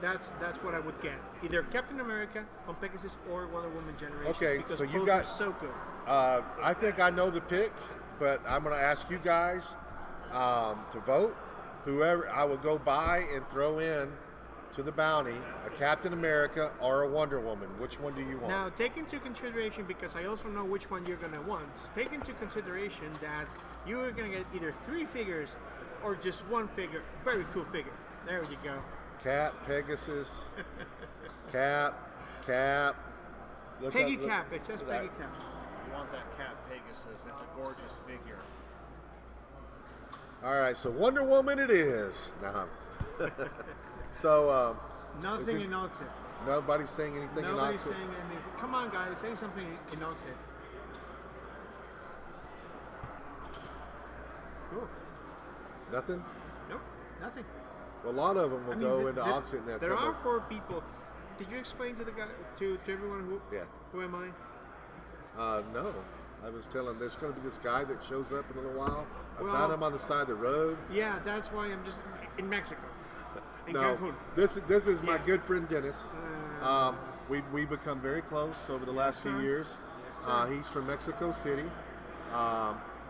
that's what I would get. Either Captain America on Pegasus or Wonder Woman Generations. Okay, because so you both got- are so good. I think I know the pick, but I'm going to ask you guys to vote. Whoever I will go buy and throw in to the bounty a Captain America or a Wonder Woman. Which one do you want? Now, take into consideration, because I also know which one you're gonna want. Take into consideration that you are gonna get either 3 figures or just 1 figure. Very cool figure. There you go. Cap, Pegasus, Cap. Look Peggy up- look- Cap. It says look at Peggy that. Cap. You want that Cat Pegasus? It's a gorgeous figure. All right, so Wonder Woman it is. Nah. So Nothing it- in Oxid. nobody's saying anything in Nobody's Oxford? saying anything. Come on, guys, say something in Oxid. Cool. Nothing? Nope, nothing. Well, a lot of them will go the- into the- Oxford and they'll there come are up- 4 people. Did you explain to the guy, to everyone Yeah. who am I? No. I was telling there's going to be this guy that shows up in a little while. I Well- found him on the side of the road. Yeah, that's why I'm just in Mexico. In No, Cancun. this is my Yeah. good friend Dennis. We become very close over the last few sir. years. Yes, sir. He's from Mexico City.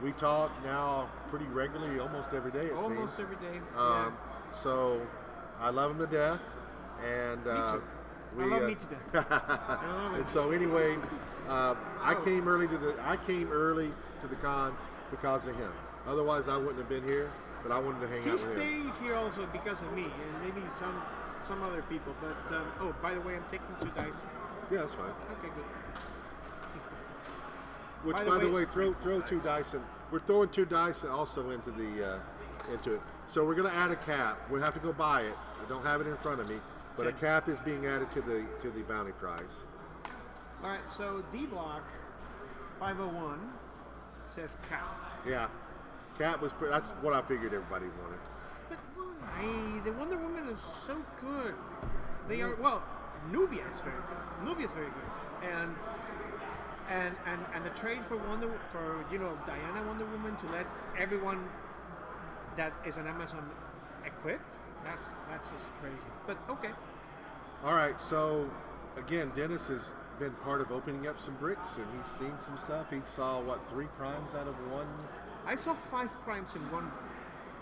We talk now pretty regularly, almost every day. It Almost seems. every day. So I love him to death, and too. we I love me to death. I love and it. so anyway, I came early to the con because of him. Otherwise, I wouldn't have been here. But I wanted to hang He out with him. stayed here also because of me and maybe some other people. But oh, by the way, I'm taking 2 dice. Yeah, that's fine. Okay, good. Which, By by the the way, way, throw 2 dice, and we're throwing 2 dice also into it. So we're going to add a cap. We have to go buy it. I don't have it in front of me, but a cap is being added to the bounty prize. All right, so D block 501 says cap. Yeah, cap was. That's what I figured everybody wanted. But why? The Wonder Woman is so good. They are well. Nubia is very good. Nubia is very good, and the trade for Diana Wonder Woman to let everyone that is an Amazon equip. That's just crazy. But okay. All right, so again, Dennis has been part of opening up some bricks, and he's seen some stuff. He saw 3 primes out of 1, I saw 5 primes in one.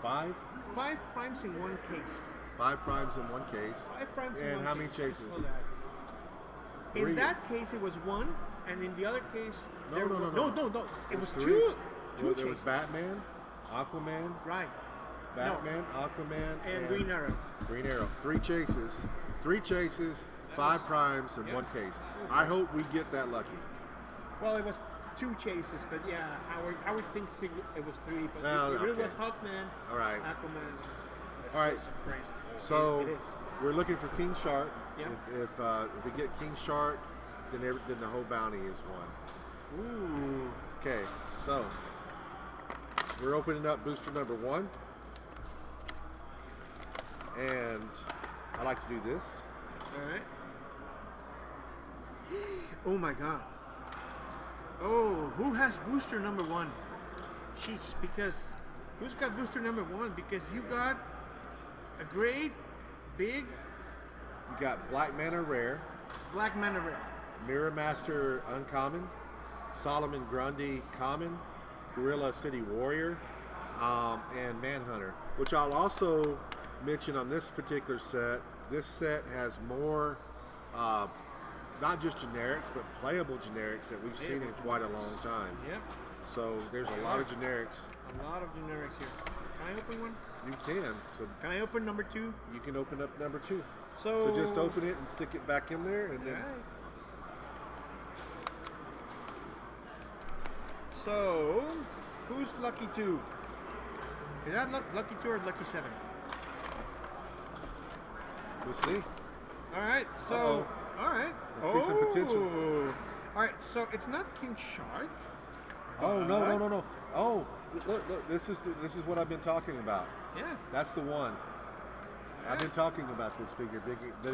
5, 5 primes in one case. 5 primes in 1 case. 5 primes in And one how case. many I chases? saw that. 3. In that case, it was 1, and in the other case, No, there no, were, no, no. It was 3. 2. Well, 2 there was chases. Batman, Aquaman, Right. Aquaman, And Green Arrow. Green Arrow. 3 chases. 3 chases, 5 primes, and Yeah. 1 case. I hope we get that lucky. Well, it was 2 chases, but yeah, Howard thinks it was 3, but Well, it really okay. was Hawkman, All right. Aquaman. All right. Some crazy. So It is. we're looking for King Shark. Yeah. If we get King Shark, then the whole bounty is won. Ooh. Okay, so we're opening up booster number 1, and I like to do this. All right. Oh my God. Oh, who has booster number 1? Jeez, because who's got booster number 1? Because you got a great, big You got Black Mana Rare, Black Mana Rare. Mirror Master Uncommon, Solomon Grundy Common, Gorilla City Warrior, and Manhunter, which I'll also mention on this particular set. This set has more, not just generics, but playable generics that we've seen in quite a long time. Yep. So there's a lot of generics. A lot of generics here. Can I open one? You can. So Can I open number 2? you can open up number 2. So, So just open it and stick it back in there, and then Alright. So, who's lucky 2? Is that lucky 2 or lucky 7? we'll see. Alright, so, Uh-oh. alright. Let's see some potential. Alright, so it's not King Shark. Oh no! Oh, look! This is what I've been talking about. Yeah. That's the one. I've been talking about this figure, Biggie, but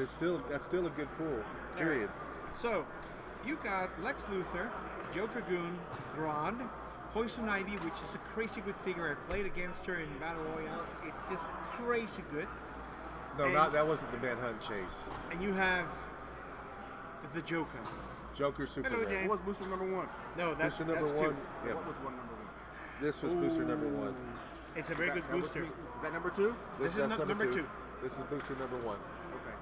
that's still a good pull. Period. So, you got Lex Luthor, Joker Goon, Grodd, Poison Ivy, which is a crazy good figure. I played against her in Battle Royales. It's just crazy good. No, And- that wasn't the Manhunt chase. And you have the Joker. Joker Super Hello, Rare. James. What was booster number 1? No, that's Booster number that's 1. 2. Yeah, What was one number 1? this was booster number 1. It's a very good That was booster. me. Is that number 2? This is that's number 2. This is booster number 1. Okay.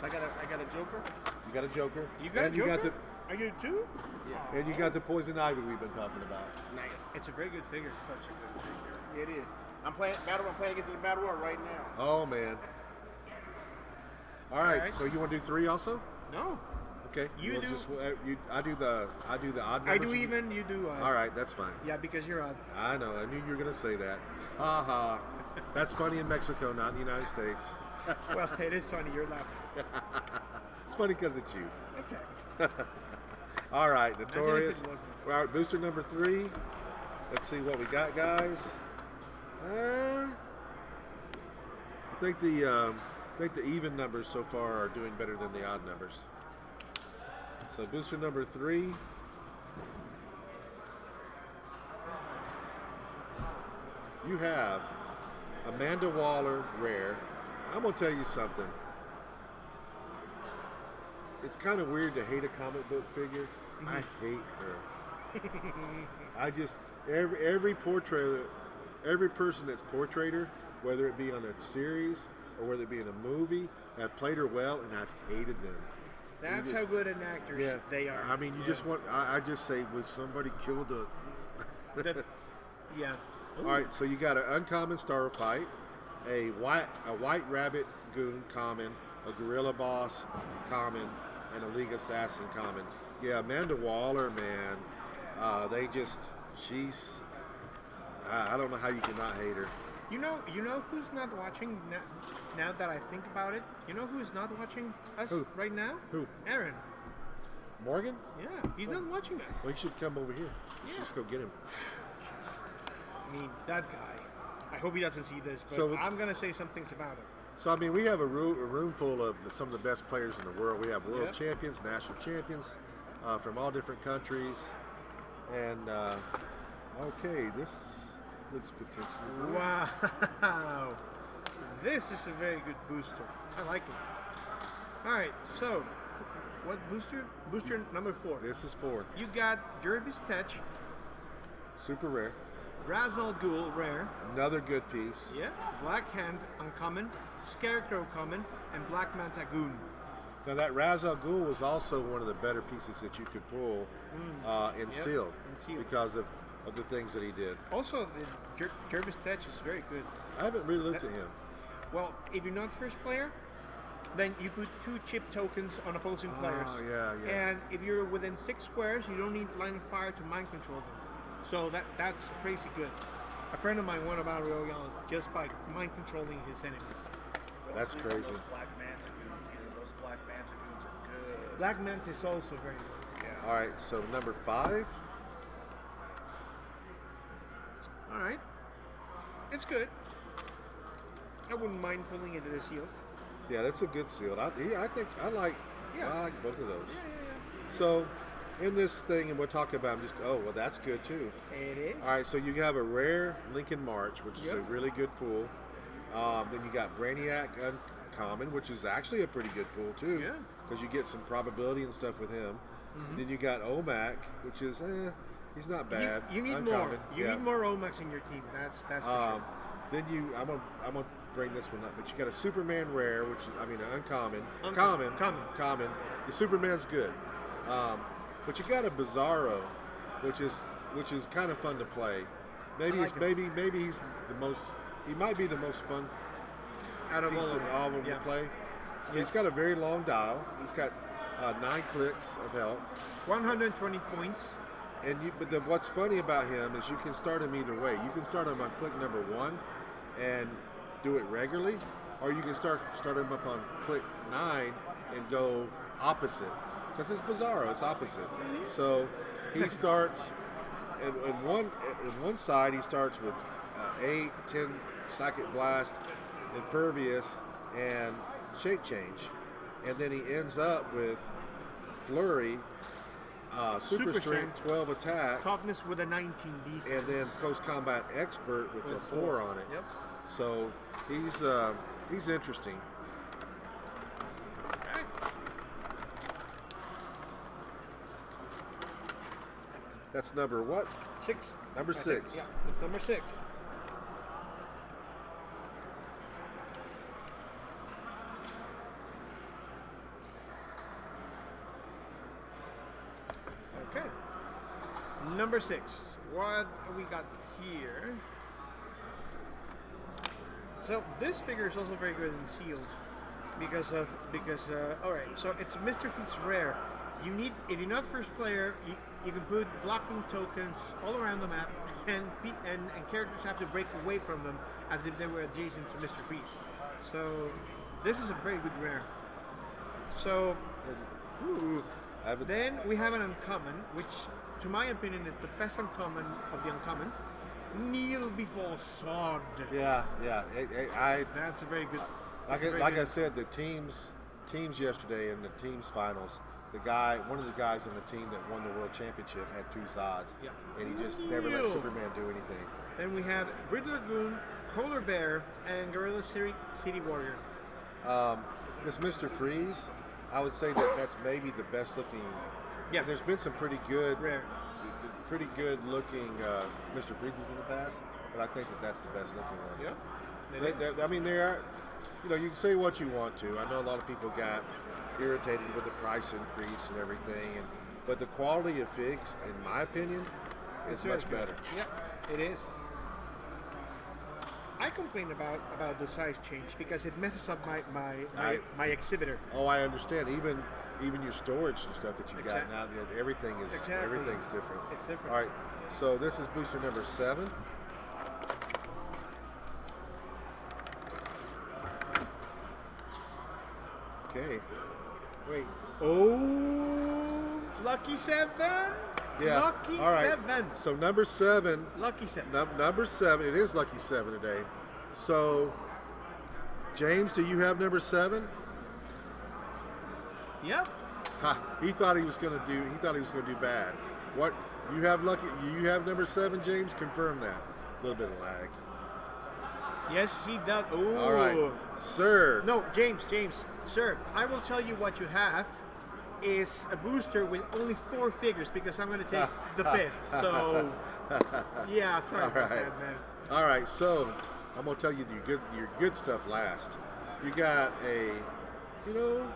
So I got a Joker. You got a Joker. You got and a Joker? You got Are you 2? Yeah. and you got the Poison Ivy we've been talking about. Nice. It's a very good figure. Such a good figure. It is. I'm playing against it in Battle War right now. Oh man. All right. Alright. So you want to do 3 also? No. Okay. You We'll do- I do the odd numbers. I do even, you do. All right, that's fine. Yeah, because you're odd. I know. I knew you were gonna say that. Ha ha. That's funny in Mexico, not in the United States. Well, it is funny. You're laughing. It's funny because it's you. Exactly. All right, Imagine if Notorious. it wasn't. All right, booster number 3. Let's see what we got, guys. I think the even numbers so far are doing better than the odd numbers. So booster number 3. You have Amanda Waller rare. I'm gonna tell you something. It's kind of weird to hate a comic book figure. I hate her. I just every portrait, every person that's portrayed her, whether it be on a series or whether it be in a movie, have played her well, and I've hated them. That's just- how good an actor they are. I mean, you just want. I just say, was somebody killed a? Yeah. All right, so you got an uncommon Starfight, a white rabbit goon common, a gorilla boss common, and a League Assassin common. Yeah, Amanda Waller, man, she's. I don't know how you cannot hate her. You know who's not watching now that I think about it? You know who's not watching us Who? right now? Who? Aaron. Morgan? Yeah, he's not watching us. Well, he should come over here. We should Yeah. just go get him. I mean, that guy. I hope he doesn't see this, but So- I'm gonna say some things about him. So, I mean, we have a room full of some of the best players in the world. We have world Yep. champions, national champions from all different countries. And, okay, this looks potentially. Wow. This is a very good booster. I like it. All right, so what booster? Booster number 4. This is 4. You got Jervis Tetch, Super rare. Ra's al Ghul rare, Another good piece. yeah, Black Hand uncommon, Scarecrow common, and Black Manta Goon. Now, that Ra's al Ghul was also one of the better pieces that you could pull in Yep, Sealed in Sealed. because of the things that he did. Also, the Jervis Tetch is very good. I haven't really looked at him. Well, if you're not first player, then you put 2 chip tokens on opposing players. Oh, yeah. And if you're within 6 squares, you don't need line of fire to mind control them. So that's crazy good. A friend of mine won a Battle Royale just by mind controlling his enemies. That's Sleep on crazy. Those Black Manta goons either. Those Black Manta goons are good. Black Manta is also very good. Yeah. All right, so number 5. All right. It's good. I wouldn't mind pulling it to the seal. Yeah, that's a good seal. I think I like both of those. Yeah. So, in this thing, and we'll talk about them. Well, that's good too. It is. All right, so you have a rare Lincoln March, which is a Yep. really good pool. Then you got Brainiac Uncommon, which is actually a pretty good pool too. Yeah. Because you get some probability and stuff with him. Then you got OMAC, which is He's not bad. You need Uncommon, more. You yeah. need more Olmecs in your team. That's for sure. Then I'm gonna bring this one up, but you got a Superman rare, which is, I mean, an uncommon, Common. common. The Superman's good, but you got a Bizarro, which is kind of fun to play. Maybe I like maybe he's the most. He might be the most fun Out of piece all of them. of them Yeah. to play. He's got a very long dial. He's got 9 clicks of health. 120 points. What's funny about him is you can start him either way. You can start him on click number 1 and do it regularly, or you can start him up on click 9 and go opposite. Because it's Bizarro, it's opposite. So he starts in one side. He starts with 8, 10 Psychic Blast, Impervious, and Shape Change, and then he ends up with Flurry, Super Strength, 12 attack, Toughness with a 19 defense. and then Close Combat Expert with a 4 on it. Yep. So he's interesting. Okay. That's number what? 6. Number I think. 6. Yeah, that's number 6. Okay. Number 6. What we got here? So this figure is also very good in sealed because all right. So it's Mr. Feet's rare. You need, if you're not first player, you can put blocking tokens all around the map, and characters have to break away from them as if they were adjacent to Mr. Feast. So this is a very good rare. So ooh, then we have an uncommon, which to my opinion is the best uncommon of the uncommons. Kneel before sword. Yeah. That's a very good. I said, the teams yesterday in the teams finals, one of the guys on the team that won the world championship had 2 Zods, Yeah. and he just never let Superman do anything. Then we have Riddler Goon, Polar Bear, and Gorilla City Warrior. This Mr. Freeze, I would say that's maybe the best looking. Yeah. There's been some pretty good Rare. looking Mr. Freezes in the past, but I think that's the best looking one. Yeah. I mean, they are. You can say what you want to. I know a lot of people got irritated with the price increase and everything, but the quality of figs, in my opinion, is much better. Yeah, it is. I complain about the size change because it messes up my exhibitor. Oh, I understand. Even your storage and stuff that you got now, everything's different. It's different. All right, so this is booster number 7. Okay. Wait. Oh, lucky 7. Yeah. Lucky All right. 7. So number 7. Lucky 7. Number 7. It is lucky 7 today. So, James, do you have number 7? Yep. Ha, he thought he was going to do bad. What? You have number 7, James? Confirm that. A little bit of lag. Yes, he does. Ooh. All right. Sir. No, James, sir, I will tell you what you have is a booster with only 4 figures because I'm going to take the 5th. So, yeah, sorry about that, man. All right, so I'm going to tell you your good stuff last. You got no,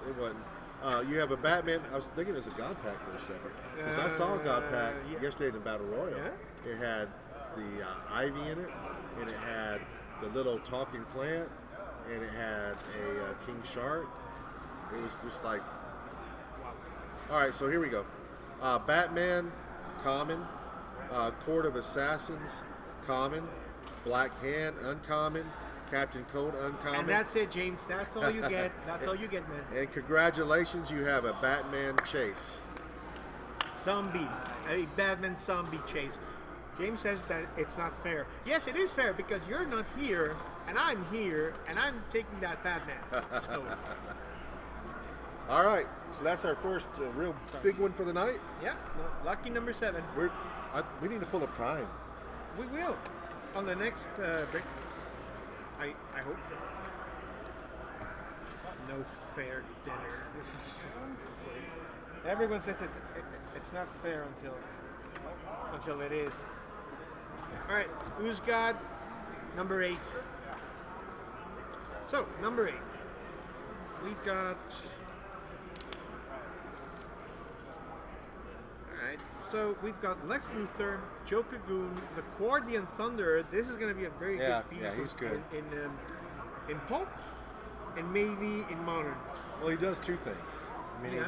it wasn't. You have a Batman. I was thinking it was a God Pack for a second. Because I saw a God Pack yesterday in Battle Royal. Yeah? It had the Ivy in it, and it had the little talking plant, and it had a King Shark. It was just like, all right, so here we go. Batman, common. Court of Assassins, common. Black Hand, uncommon. Captain Cold, uncommon. And that's it, James. That's all you get. That's all you get, man. And congratulations, you have a Batman Chase. Zombie. A Batman zombie chase. James says that it's not fair. Yes, it is fair because you're not here, and I'm here, and I'm taking that Batman. So, all right, so that's our first real big one for the night. yeah, lucky number 7. We need to pull a prime. We will. On the next break. I hope. No fair dinner. This is Everyone says it's not fair until it is. All right, who's got number 8? So number 8, we've got. All right, so we've got Lex Luthor, Joker Goon, the Guardian Thunder. This is going to be a very good piece. Yeah, he's good. In pulp and maybe in modern. Well, he does two things. I mean, Yeah.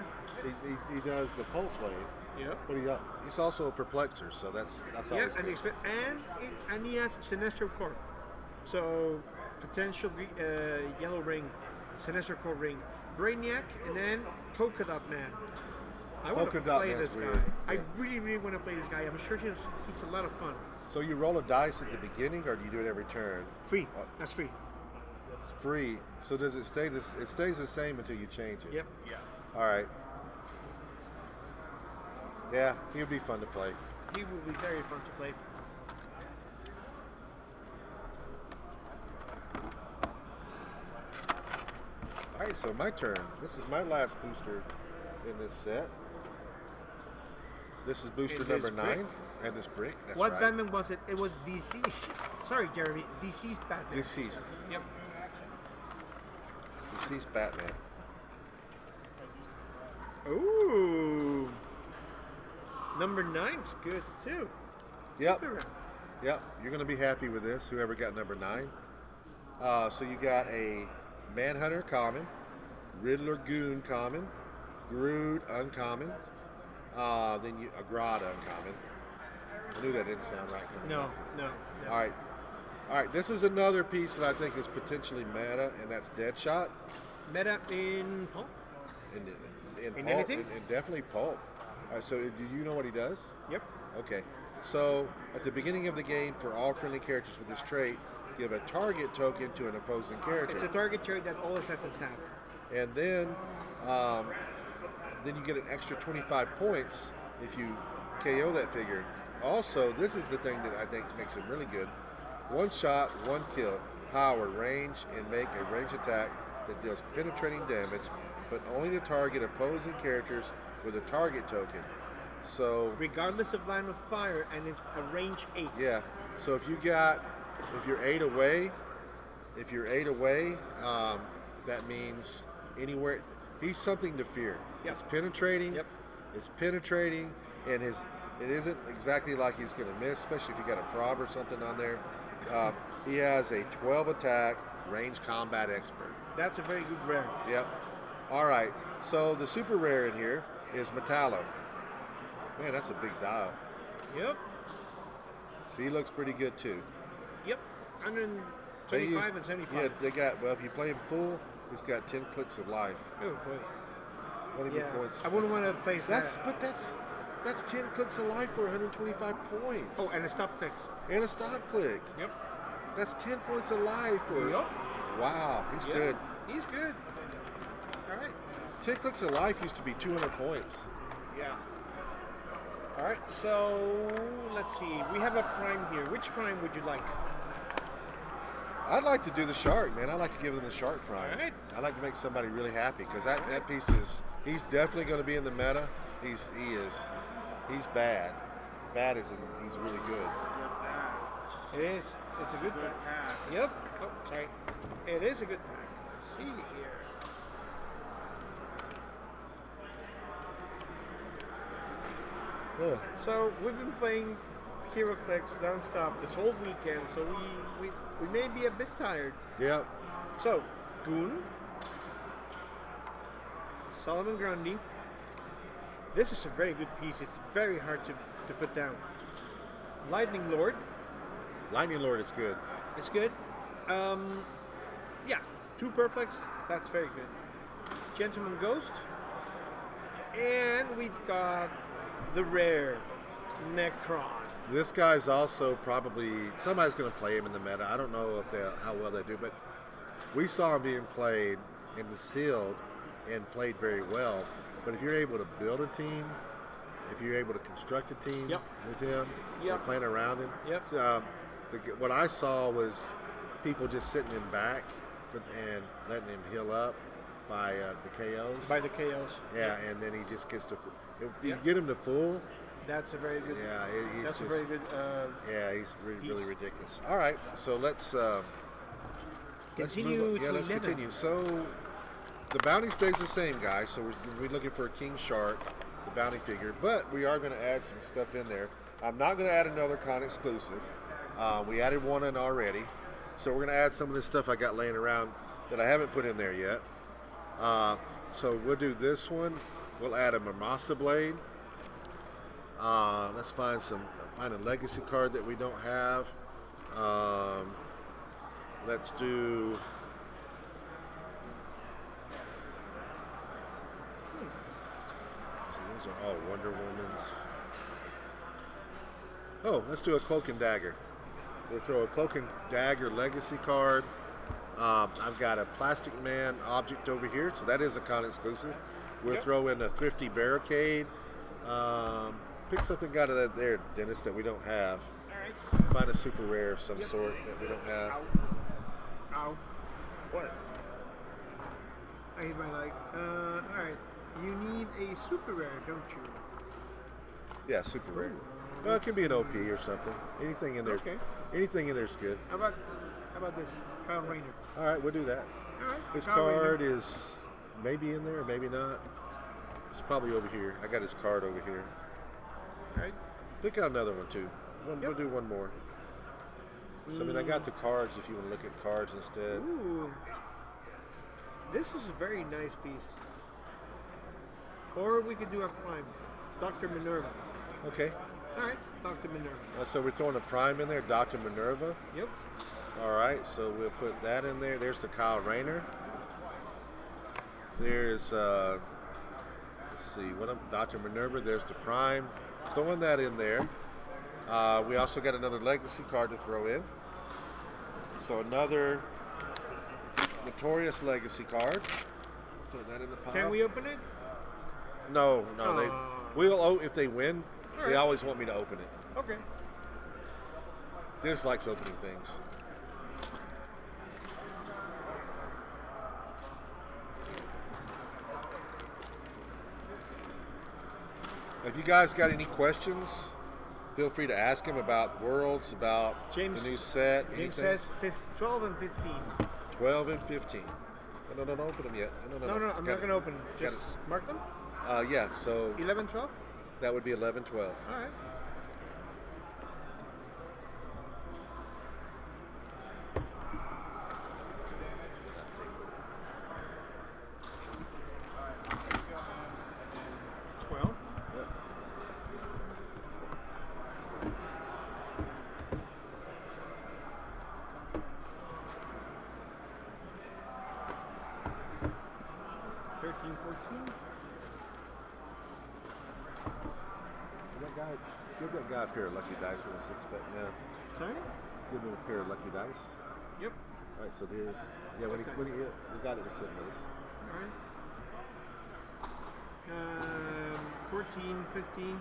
he does the pulse wave, Yep. but he's also a perplexer, so that's Yeah, always and, good. and he has Sinestro Corp. So potential yellow ring, Sinestro Corp ring, Brainiac, and then Polka Dot Man. I want to Polka Dot play Man's this guy. weird. I Yeah. really, really want to play this guy. I'm sure he's a lot of fun. So you roll a dice at the beginning, or do you do it every turn? Free. What? That's free. It's free. So does it stay this? It stays the same until you change it. Yep. Yeah. All right. Yeah, he would be fun to play. He will be very fun to play. All right, so my turn. This is my last booster in this set. So this is booster And number this brick. 9, and this brick. That's What right. Batman was it? It was Deceased. Sorry, Jeremy. Deceased Batman. Deceased. Yep. Deceased Batman. Ooh. Number 9's good too. Yep. Keep it around. Yep. You're gonna be happy with this. Whoever got number 9. So you got a Manhunter common, Riddler Goon common, Groot uncommon, then a Grodd uncommon. I knew that didn't sound right. coming No, up. no, no. All right. This is another piece that I think is potentially meta, and that's Deadshot. Meta in Pulp? In In pulp, anything? in definitely pulp. All right, so do you know what he does? Yep. Okay. So at the beginning of the game, for all friendly characters with this trait, give a target token to an opposing character. It's a target trait that all assassins have. And then you get an extra 25 points if you KO that figure. Also, this is the thing that I think makes him really good. 1 shot, 1 kill, power, range, and make a range attack that deals penetrating damage, but only to target opposing characters with a target token. So, Regardless of line of fire, and it's a range 8. yeah. So if you're 8 away, that means anywhere. He's something to fear. Yep. It's penetrating. Yep. It's penetrating, and it isn't exactly like he's going to miss, especially if you got a prob or something on there. He has a 12 attack, range combat expert. That's a very good rare. Yep. All right. So the super rare in here is Metallo. Man, that's a big dial. Yep. So he looks pretty good too. Yep. They 125 use- and 75. Yeah, they got. Well, if you play him full, he's got 10 clicks of life. Oh boy. What Yeah. points? I wouldn't want to face That's that. but that's 10 clicks of life for 125 points. Oh, and a stop clicks. and a stop click. Yep. That's 10 points of life for. Yep. Wow, he's Yeah. good. He's good. All right. 10 clicks of life used to be 200 points. Yeah. All right. So let's see. We have a prime here. Which prime would you like? I'd like to do the shark, man. I'd like to give him the shark prime. All right. I'd like to make somebody really happy because that piece is. He's definitely going to be in the meta. He's bad. Bad is he's really good. It's a good pack. It is. It's a good Good pack. pack. Yep. Oh, sorry. It is a good pack. Let's see here. Ugh. So we've been playing HeroClix nonstop this whole weekend, so we may be a bit tired. Yep. So, Goon, Solomon Grundy. This is a very good piece. It's very hard to put down. Lightning Lord. Lightning Lord is good. It's good. Yeah, 2 Perplex. That's very good. Gentleman Ghost. And we've got the rare Necron. This guy's also probably somebody's going to play him in the meta. I don't know how well they do, but we saw him being played in the sealed and played very well. But if you're able to build a team, if you're able to construct a team Yep. with him, Yep. or playing around him, Yep. what I saw was people just sitting him back and letting him heal up. by the KOs. By the KOs. Yeah, and then he just gets to. If you Yep. get him to full, That's a very good. yeah, he's That's just, a very good. yeah, he's really piece. ridiculous. All right, so let's Continue move on. Yeah, to let's 11. continue. So the bounty stays the same, guys. So we're looking for a king shark, the bounty figure, but we are going to add some stuff in there. I'm not going to add another con exclusive. We added one in already, so we're going to add some of this stuff I got laying around that I haven't put in there yet. So we'll do this one. We'll add a Mimasa blade. Let's find a legacy card that we don't have. Let's do. See, those are all Wonder Woman's. Oh, let's do a Cloak and Dagger. We'll throw a Cloak and Dagger legacy card. I've got a Plastic Man object over here, so that is a con exclusive. We'll throw in a Thrifty Barricade. Pick something out of that there, Dennis, that we don't have. All right. Find a super rare of some sort that we don't have. Ow. What? I hit my leg. All right. You need a super rare, don't you? Yeah, super rare. Well, it can be an OP or something. Anything in there. Okay. Anything in there's good. How about this? Kyle Rayner. All right, we'll do that. All right. His Kyle card Rayner. is maybe in there, maybe not. It's probably over here. I got his card over here. All right. Pick out another one too. We'll do one more. So, I mean, I got the cards if you want to look at cards instead. Ooh. This is a very nice piece. Or we could do a prime. Dr. Minerva. Okay. All right. Dr. Minerva. So we're throwing a prime in there, Dr. Minerva. Yep. All right, so we'll put that in there. There's the Kyle Rayner. There's, let's see, Dr. Minerva. There's the prime. Throwing that in there. We also got another legacy card to throw in. So another Notorious legacy card. Throw that in the pile. Can we open it? No. We'll if they win. All They right. always want me to open it. Okay. Dennis likes opening things. If you guys got any questions, feel free to ask him about Worlds, about James- the new set, James anything. says 12 and 15. 12 and 15. No, open them yet. No. No, I'm Got not it. going to open. Got Just mark them. Yeah, so 11, 12? that would be 11, 12. All right. Yep. 13, 14. Give that guy a pair of lucky dice with a six bet now. Sorry? Give him a pair of lucky dice. Yep. All right, so there's when he we got it to sit with us. All right. 14, 15,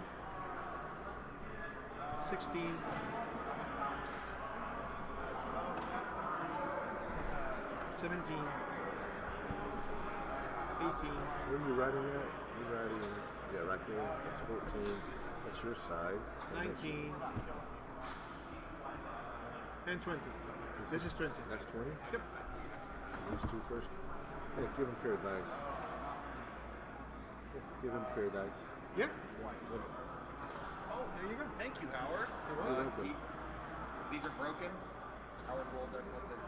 16, 17, 18, Where are you writing at? You're writing, right there. That's 14. That's your side. And that's- 19, and 20. This is 20. That's 20. Yep. These two first. Yeah, give him a pair of dice. Yeah, give him a pair of dice. Yep. Oh, there you go. Thank you, Howard. You're welcome. These are broken. Howard rolled their broken.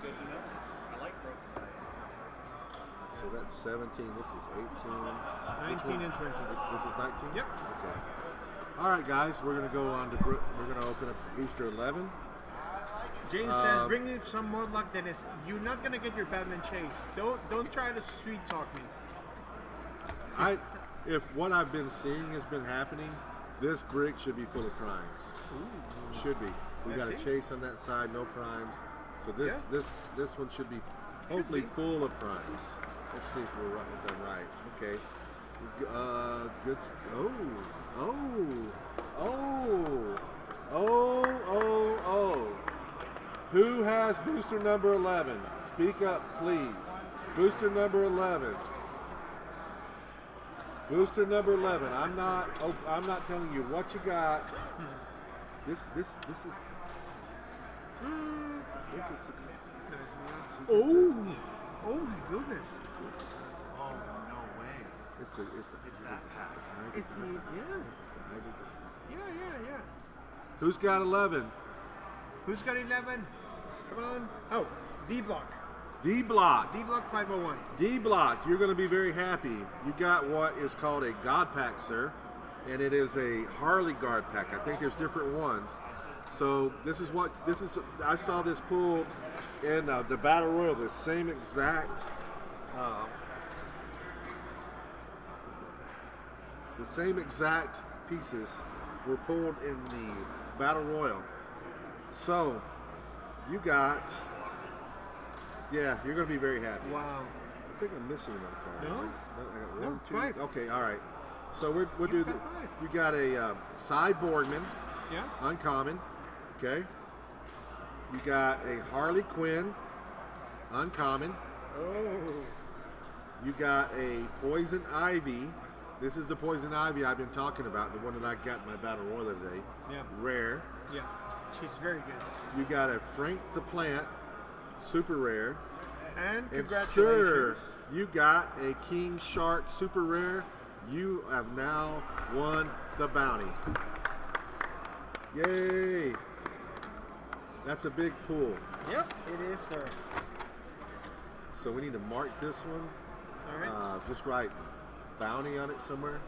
Good to know. I like broken dice. So that's 17. This is 18. 19 and 20. This is 19? Yep. Okay. All right, guys. We're going to go on to, we're going to open up booster 11. James says, bring me some more luck, Dennis. You're not going to get your Batman chase. Don't try to sweet talk me. If what I've been seeing has been happening, this brick should be full of primes. Ooh. Should be. We got a That's it? chase on that side, no primes. So this one should be hopefully full of primes. Let's see if we're right. If I'm right. Okay. Good. Who has booster number 11? Speak up, please. Booster number 11. Booster number 11. I'm not telling you what you got. This is. Look, Oh my goodness. Oh, no way. it's that pack. It's yeah. Who's got 11? Who's got 11? Come on. Oh, D Block. D Block. D Block 501. D Block, you're going to be very happy. You got what is called a God Pack, sir, and it is a Harley Guard Pack. I think there's different ones. So I saw this pulled in the Battle Royal, the same exact pieces were pulled in the Battle Royal. So you got, you're going to be very happy. Wow. I think I'm missing one card. No? I got No, one, two. 5. Okay, all right. So we'll do You've the. got 5. You got a Cy Borgman, Yeah. uncommon. Okay. You got a Harley Quinn, uncommon. Oh. You got a Poison Ivy. This is the Poison Ivy I've been talking about, the one that I got in my Battle Royal the other day. Yeah. Rare. Yeah. She's very good. You got a Frank the Plant, super rare. And And congratulations. sir, you got a King Shark super rare. You have now won the bounty. Yay! That's a big pull. Yep, it is, sir. So we need to mark this one. All right. Just write bounty on it somewhere.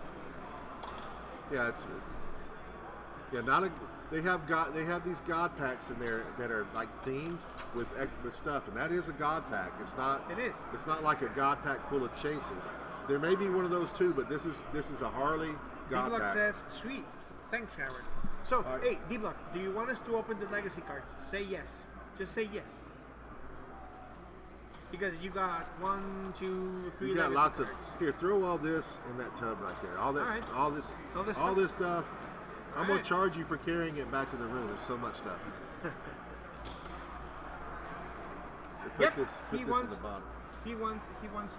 Yeah, it's not a. They have these God packs in there that are like themed with stuff, and that is a God pack. It's not. It is. It's not like a God pack full of chases. There may be one of those too, but this is a Harley God D-Block pack. says, sweet. Thanks, Howard. So, All right. hey, D-Block, do you want us to open the legacy cards? Say yes. Just say yes. Because you got 1, 2, 3 You got legacy lots of. cards. Here, throw all this in that tub right there. All right. this stuff. I'm All gonna right. charge you for carrying it back to the room. There's so much stuff. Put Yep, this he in wants- the bottom. He wants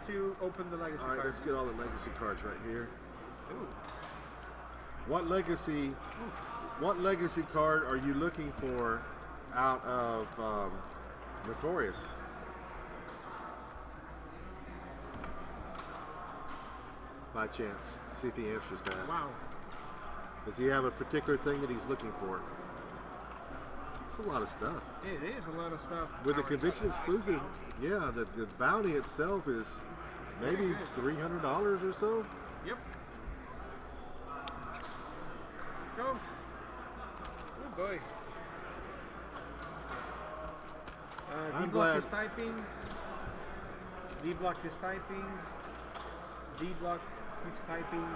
to open the legacy All right, cards. let's get all the legacy cards right here. Ooh. What legacy card are you looking for out of Notorious? By chance, see if he answers that. Wow. Does he have a particular thing that he's looking for? It's a lot of stuff. It is a lot of stuff. With the conviction exclusive, yeah, the bounty itself is maybe $300 or so. Yep. Go. Oh boy. I'm D-Block glad- is typing. D-Block is typing. D-Block keeps typing.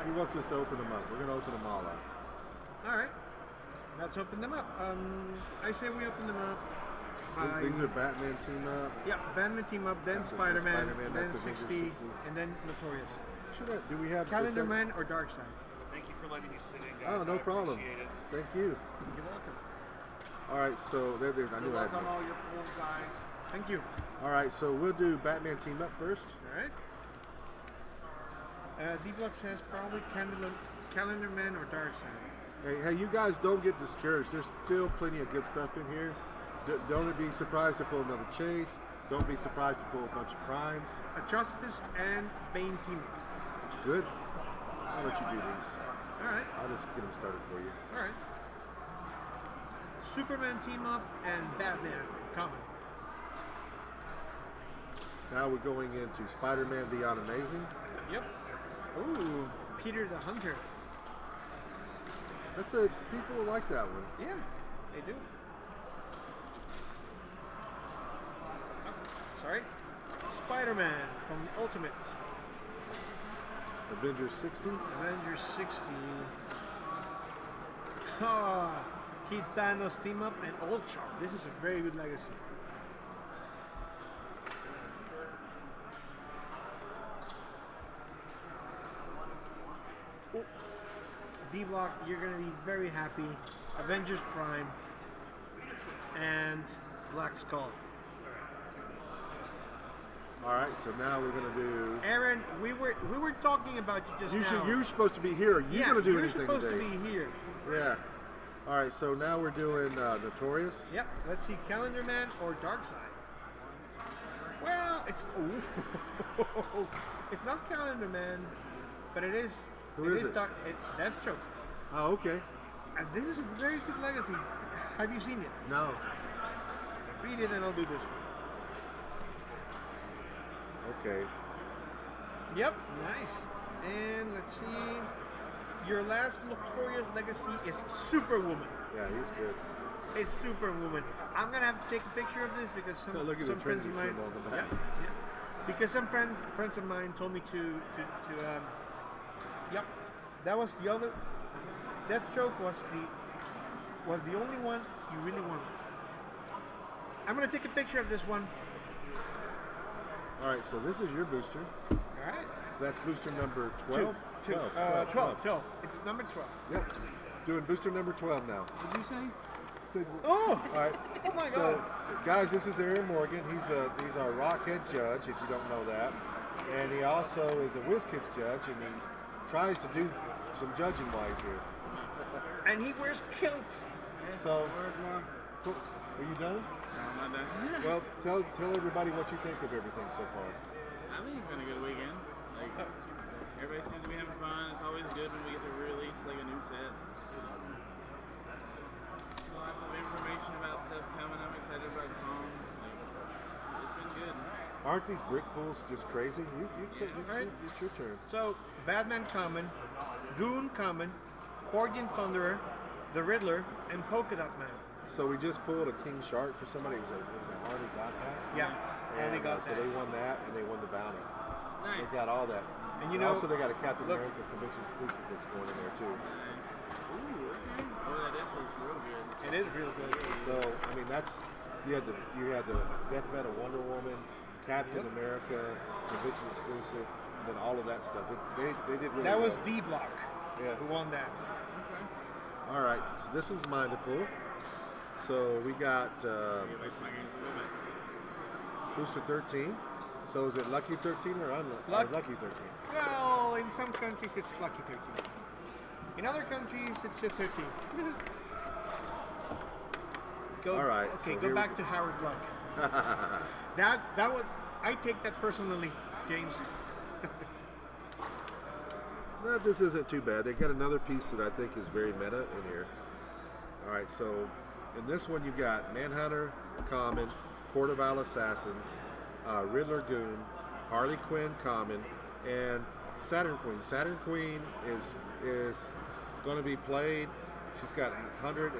He wants us to open them up. We're gonna open them all up. All right. Let's open them up. I say we open them up. by- These are Batman team up. Yeah, Batman team up, then That's a- Spider-Man, Spider-Man, then that's Avengers 60, 60. and then Notorious. Do we have Calendar Man or Darkseid? Thank you for letting me sit in, guys. Oh, no I problem. Appreciate it. Thank you. You're welcome. All right, so there. I Good knew I luck had. on all your pool, guys. Thank you. All right, so we'll do Batman team up first. All right. D-Block says probably Calendar Man or Darkseid. Hey, you guys don't get discouraged. There's still plenty of good stuff in here. Don't be surprised to pull another chase. Don't be surprised to pull a bunch of primes. Atrocitus and Bane team ups. Good. I'll let you do these. All right. I'll just get them started for you. All right. Superman team up and Batman common. Now we're going into Spider-Man Beyond Amazing. Yep. Ooh, Peter the Hunter. People like that one. Yeah, they do. Oh, sorry. Spider-Man from Ultimate. Avengers 60. Avengers 60. Ah, Kid Thanos team up and Ultron. This is a very good legacy. Oh, D-Block, you're gonna be very happy. Avengers Prime. and Black Skull. All right, so now we're gonna do. Aaron, we were talking about you just now. You're supposed to be here. Are you yeah, gonna do you're anything supposed today? to be here. Yeah. All right, so now we're doing Notorious. Yep. Let's see, Calendar Man or Darkseid. Well, it's it's not Calendar Man, but it is. Who is it? Dark. That's true. Oh, okay. And this is a very good legacy. Have you seen it? No. Read it, and I'll do this one. Okay. Yep. Nice. And let's see. Your last Notorious legacy is Superwoman. Yeah, he's good. Is Superwoman. I'm gonna have to take a picture of this because some, Oh, look at some the friends Trinity of mine. symbol on the back. Yeah. Because some friends of mine told me to yep. That was the other. Deathstroke was the only one he really wanted. I'm gonna take a picture of this one. All right, so this is your booster. All right. So that's booster number 12? 12. It's number 12. Yep. Doing booster number 12 now. What'd you say? Oh! All right. Oh my So, God! guys, this is Aaron Morgan. He's our Rockhead judge, if you don't know that. And he also is a WizKids judge, and he tries to do some judging wise here. And he wears kilts. So, cool. Are you done? No, I'm not done. Well, tell everybody what you think of everything so far. I think it's been a good weekend. Like, everybody seems to be having fun. It's always good when we get to release like a new set. Lots of information about stuff coming. I'm excited about Kong. Like, it's been good. Aren't these brick pools just crazy? Right. It's your turn. So, Batman common, Goon common, Cordian Thunderer, the Riddler, and Polka Dot Man. So we just pulled a King Shark for somebody. It was a Harley got that. Yeah, and they got so that. they won that, and they won the bounty. Nice. They got all that. And you know, also they got a Captain look- America convention exclusive that's going in there too. Nice. Ooh, okay. Oh, that is looks real good. It is real good. So I mean that's you had the Death Metal Wonder Woman, Captain America convention exclusive, and then all of that stuff. They did really That well. was D Block Yeah. who won that. All right. So this was mine to pull. So we got Get back this to my is games a little bit. booster 13. So is it lucky 13 or lucky 13? Well, in some countries it's lucky 13. In other countries it's just 13. Go, All right, Okay, so go here back we- to Howard Luck. that would I take that personally, James. No, this isn't too bad. They got another piece that I think is very meta in here. All right, so in this one you got Manhunter, Common, Court of Owl Assassins, Riddler Goon, Harley Quinn Common, and Saturn Queen. Saturn Queen is going to be played. She's got 100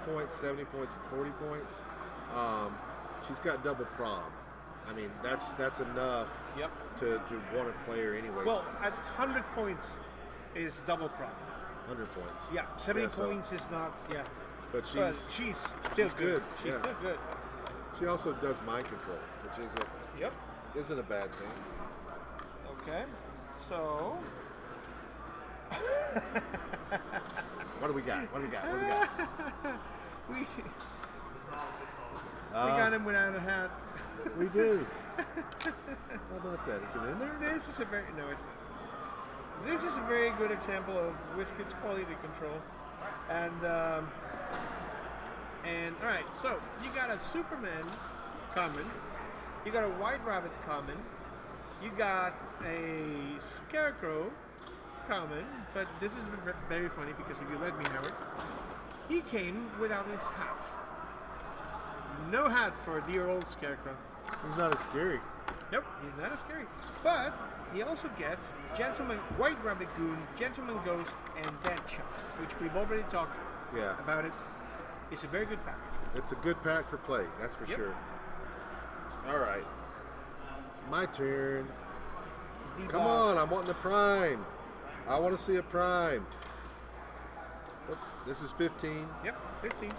points, 70 points, 40 points. She's got double prom. I mean, that's enough Yep. to want to play her anyways. Well, at 100 points is double prop. 100 points. Yeah, 70 Yeah, so- points is not. Yeah, But but she's she's still she's good. good, She's yeah. still good. she also does mind control, which Yep. isn't a bad thing. Okay. So. What do we got? What do we got? What do we got? we Uh, got him without a hat. We do. How about that? Is it in there? This is a very no, it's not. This is a very good example of WizKids quality control, and all right. So you got a Superman common, you got a White Rabbit common, you got a Scarecrow common. But this is very funny because if you let me have it, he came without his hat. No hat for dear old Scarecrow. He's not as scary. Nope, he's not as scary. But he also gets Gentleman White Rabbit Goon, Gentleman Ghost, and Deadshot, which we've already talked Yeah. about it. It's a very good pack. It's a good pack for play, that's for Yep. sure. All right. My turn. Come on, I'm wanting the prime. I want to see a prime. Oop, this is 15. Yep, 15.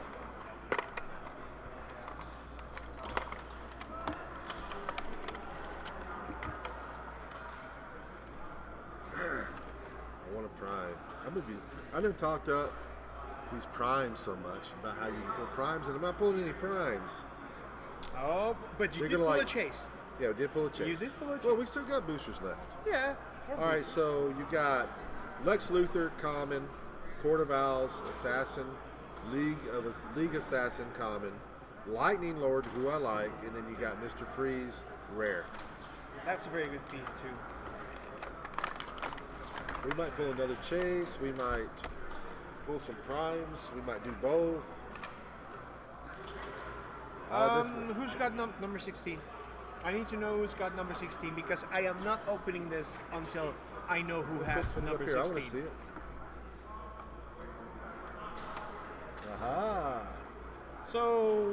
I want a prime. I done talked up these primes so much about how you can pull primes, and I'm not pulling any primes. Oh, but you They're did gonna pull a like- chase. Yeah, we did pull a chase. You did pull a Well, chase. we still got boosters left. Yeah. All right, so you got Lex Luthor, Common, Court of Owls, Assassin, League Assassin, Common, Lightning Lord, who I like, and then you got Mr. Freeze, Rare. That's a very good piece too. We might pull another chase. We might pull some primes. We might do both. Who's got number 16? I need to know who's got number 16 because I am not opening this until I know who has Put it number up here. I want to 16. see it. Aha. So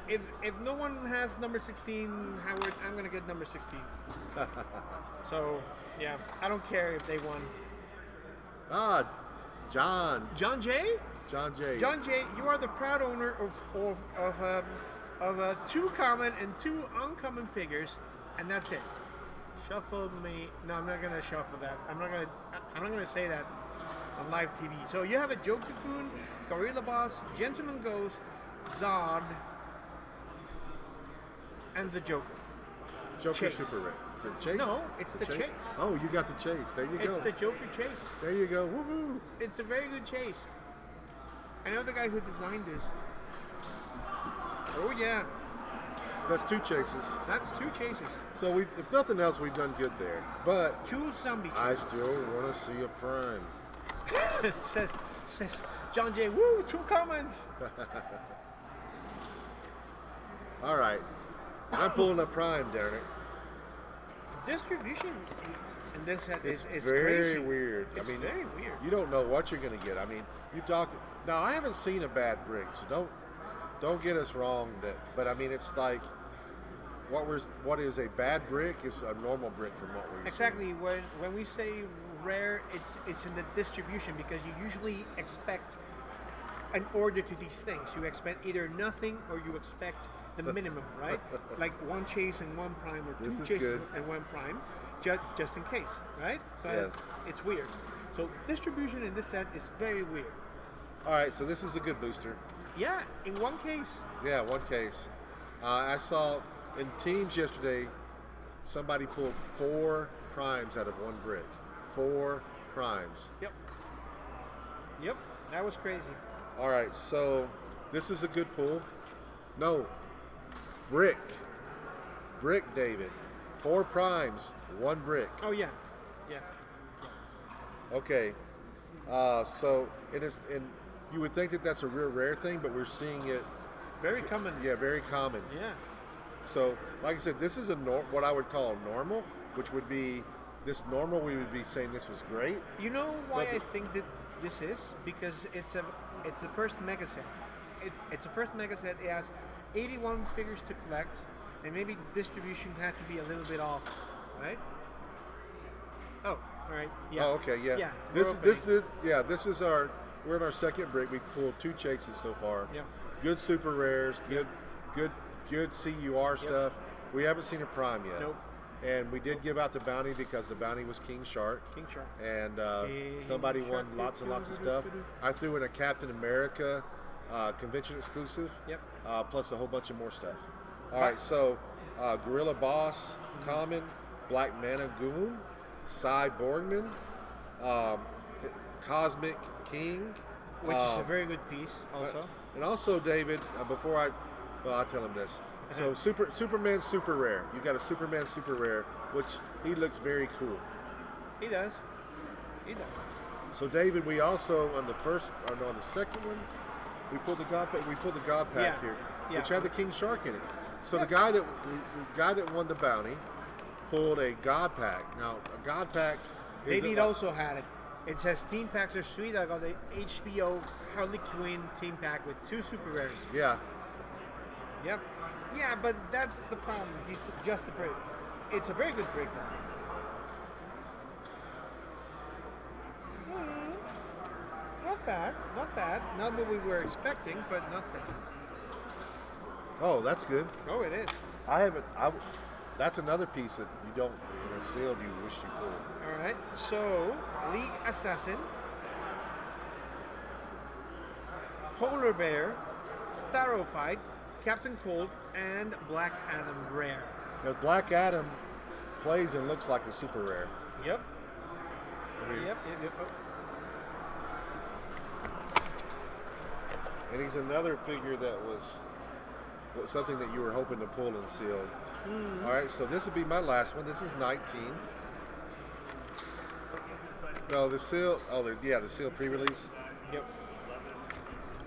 if no one has number 16, Howard, I'm gonna get number 16. So yeah, I don't care if they won. Ah, John John Jay? J. John Jay, you are the proud owner of 2 common and 2 uncommon figures, and that's it. Shuffle me. No, I'm not gonna shuffle that. I'm not gonna say that on live TV. So you have a Joe Cocoon, Gorilla Boss, Gentleman Ghost, Zod, and the Joker. Joker Chase. Super Rare. Is it Chase? No, it's the Chase. Oh, you got the Chase. There you It's go. the Joker Chase. There you go. Woohoo! It's a very good chase. I know the guy who designed this. Oh yeah, So that's 2 chases. that's 2 chases. So we, if nothing else, we've done good there. But 2 zombie I chases. still want to see a prime. says John Jay. Woo! 2 comments. All right, I'm pulling a prime, darn it. Distribution in this set It's is very crazy. weird. It's very weird. You don't know what you're going to get. I mean, you talk. Now, I haven't seen a bad brick, so don't get us wrong. But I mean, it's like what is a bad brick is a normal brick from what we've Exactly. When we say rare, it's in the distribution because you usually expect an order to these things. You expect either nothing or you expect the minimum, right? Like 1 chase and 1 prime, or 2 This is chases good. and 1 prime, just in case, right? But Yeah. it's weird. So distribution in this set is very weird. seen. All right, so this is a good booster. Yeah, in 1 case. Yeah, 1 case. I saw in teams yesterday, somebody pulled 4 primes out of 1 brick. 4 primes. Yep. That was crazy. All right, so this is a good pull. No, brick, David. 4 primes, 1 brick. Oh yeah. Okay, so and you would think that that's a real rare thing, but we're seeing it. Very common. Yeah, very common. Yeah. So, like I said, this is what I would call normal, which would be this normal. We would be saying this was great. You know why But I think that this is? Because it's the first mega set. It's the first mega set. It has 81 figures to collect, and maybe distribution had to be a little bit off, right? Oh, all right. Yeah. Oh, okay, yeah. Yeah. This is our. We're in our 2nd brick. We pulled 2 chases so far. Yeah. Good super rares. Good CUR stuff. We haven't seen a prime yet. Nope. And we did give out the bounty because the bounty was King Shark. King Shark. And King somebody won Shark. lots and lots of stuff. I threw in a Captain America convention exclusive. Yep. Plus a whole bunch of more stuff. All right, so Gorilla Boss, Common, Black Mana Goon, Cy Borgman, Cosmic King. Which is a very good piece, also. And also, David, I'll tell him this. So Superman Super Rare. You got a Superman Super Rare, which he looks very cool. He does. He does. So David, we also on the 2nd one, we pulled the God Pack Yeah. here, Yeah. which had the King Shark in it. So the guy that won the bounty pulled a God Pack. Now a God Pack. David also had it. It says team packs are sweet. I got the HBO Harley Quinn team pack with 2 super rares. Yeah. Yep. Yeah, but that's the problem. He's just a break. It's a very good breakdown. Not bad. Not bad. Not what we were expecting, but not bad. Oh, that's good. Oh, it is. That's another piece that you don't in a sealed you wish you pulled. All right. So, League Assassin. Polar Bear, Starrophyte, Captain Cold, and Black Adam rare. Now, Black Adam plays and looks like a super rare. Yep. Weird. Yep. And he's another figure that was something that you were hoping to pull and sealed. All right, so this will be my last one. This is 19. No, the seal. Oh, the seal pre-release. Yep.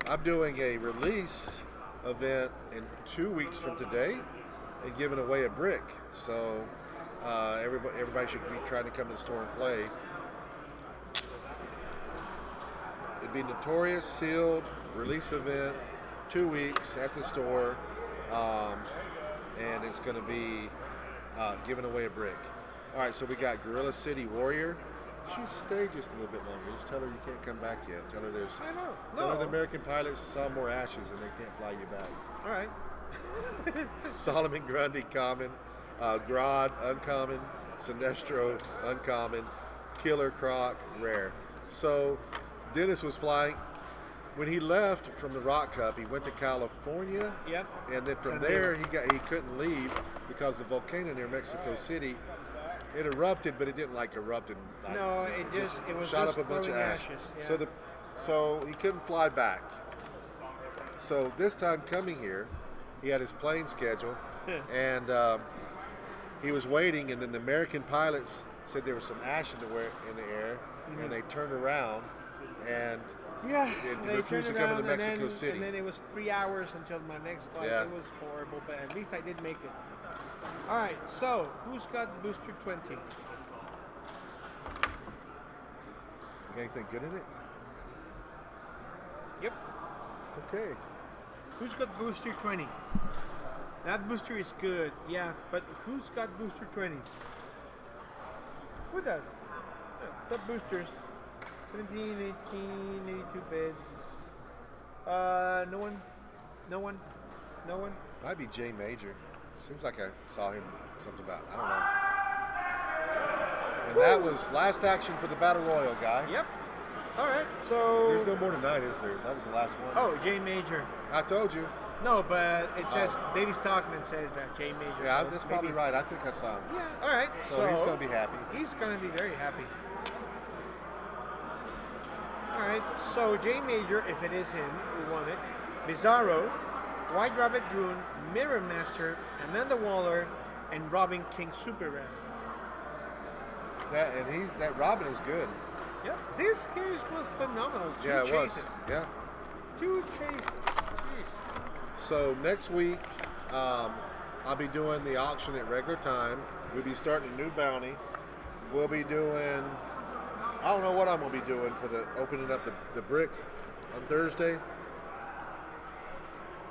I'm doing a release event in 2 weeks from today, and giving away a brick. So everybody should be trying to come to the store and play. It'd be Notorious sealed release event, 2 weeks at the store, and it's going to be giving away a brick. All right, so we got Gorilla City Warrior. She stay just a little bit longer. Just tell her you can't come back yet. Tell her there's. I know. Tell her No. the American pilots saw more ashes and they can't fly you back. All right. Solomon Grundy common, Grodd uncommon, Sinestro uncommon, Killer Croc rare. So Dennis was flying. When he left from the Rock Cup, he went to California, Yep. and then from San there Diego. he couldn't leave because the volcano near Mexico City, it erupted, but it didn't like erupt and No, it was shot just up a bunch of throwing ash. ashes. Yeah. So he couldn't fly back. So this time coming here, he had his plane schedule, and he was waiting, and then the American pilots said there was some ash in the air, and they turned around and Yeah, they refused to come into Mexico City. And then it was 3 hours until my next flight. Yeah. It was horrible, but at least I did make it. All right, so who's got Booster 20? Got anything good in it? Yep. Okay. Who's got Booster 20? That booster is good, yeah, but who's got Booster 20? Who does? Top boosters. 17, 18, 82 bids. No one? No one? No one? Might be Jay Major. Seems like I saw him something about. I don't know. And that was last action for the Battle Royal guy. Yep. All right, so. There's no more tonight, is there? That was the last one. Oh, Jay Major. I told you. No, but it says, Davey Stockman says that Jay Major. Yeah, so that's probably maybe- right. I think I saw him. Yeah, all right. So he's going to be happy. He's going to be very happy. All right, so Jay Major, if it is him who won it, Bizarro, White Rabbit Goon, Mirror Master, Amanda Waller, and Robin King Super Rare. That Robin is good. Yep. This case was phenomenal. Two Yeah, it was. chases. Yeah. 2 chases. Jeez. So next week, I'll be doing the auction at regular time. We'll be starting a new bounty. We'll be doing, I don't know what I'm going to be doing for the opening up the bricks on Thursday.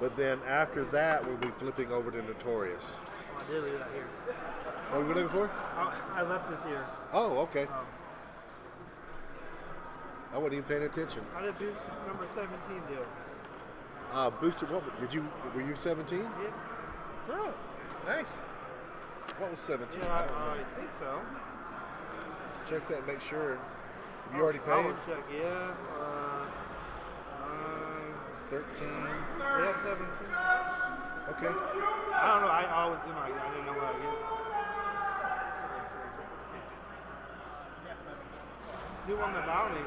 But then after that, we'll be flipping over to Notorious. I did leave that here. What are we looking for? I left this here. Oh, okay. I wasn't even paying attention. I did boost number 17 deal. Booster, were you 17? Yeah. Oh, nice. What was 17? Yeah, I don't know. I think so. Check that, make sure. Have you already I paid? will check, yeah. It's 13. Yeah, 17. Okay. I don't know. I was in my. I didn't know what I get. Who won the bounty?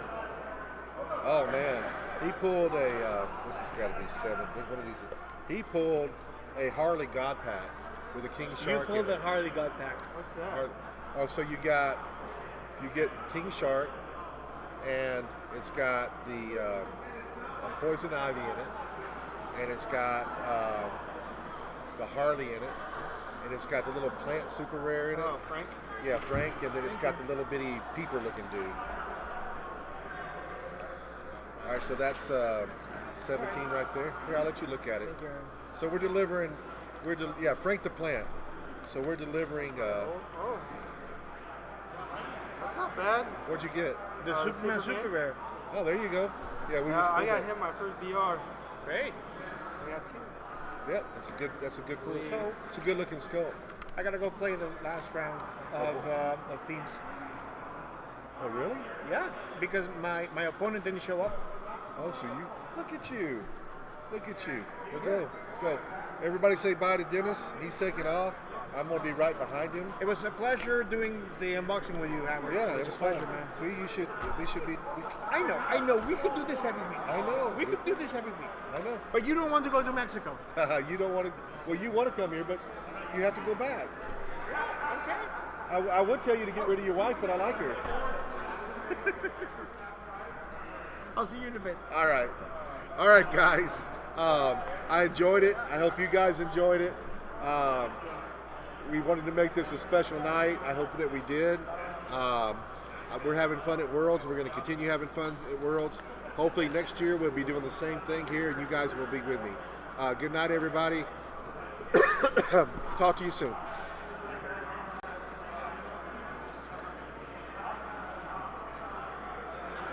Oh man, he pulled a. This has got to be 7. What are these? He pulled a Harley God Pack with a King You Shark. pulled in the it. Harley God Pack. What's that? Oh, so you get King Shark, and it's got the Poison Ivy in it, and it's got the Harley in it, and it's got the little plant super rare in it. Oh, Frank. Yeah, Frank, and then it's got the little bitty peeper looking dude. All right, so that's 17 right there. Here, I'll let you look at it. So we're delivering, Frank the Plant. So we're delivering, Oh. That's not bad. what'd you get? The Superman Superman? Super Rare. Oh, there you go. Yeah, we just I pulled got that. him my first BR. Great. I got 2. Yep, that's a good pull. So- It's a good looking sculpt. I gotta go play the last round of themes. Oh, really? Yeah, because my opponent didn't show up. Oh, so you look at you. Look at you. Well, go. Let's go. Everybody say bye to Dennis. He's taking off. I'm going to be right behind him. It was a pleasure doing the unboxing with you, Howard. Yeah, it was a fun. pleasure, man. See, we should be. I know. We could do this every week. I know. We could do this every week. I know. But you don't want to go to Mexico. You don't want to. Well, you want to come here, but you have to go back. Okay. I would tell you to get rid of your wife, but I like her. I'll see you in a bit. All right, guys. I enjoyed it. I hope you guys enjoyed it. We wanted to make this a special night. I hope that we did. We're having fun at Worlds. We're going to continue having fun at Worlds. Hopefully next year we'll be doing the same thing here, and you guys will be with me. Good night, everybody. Talk to you soon.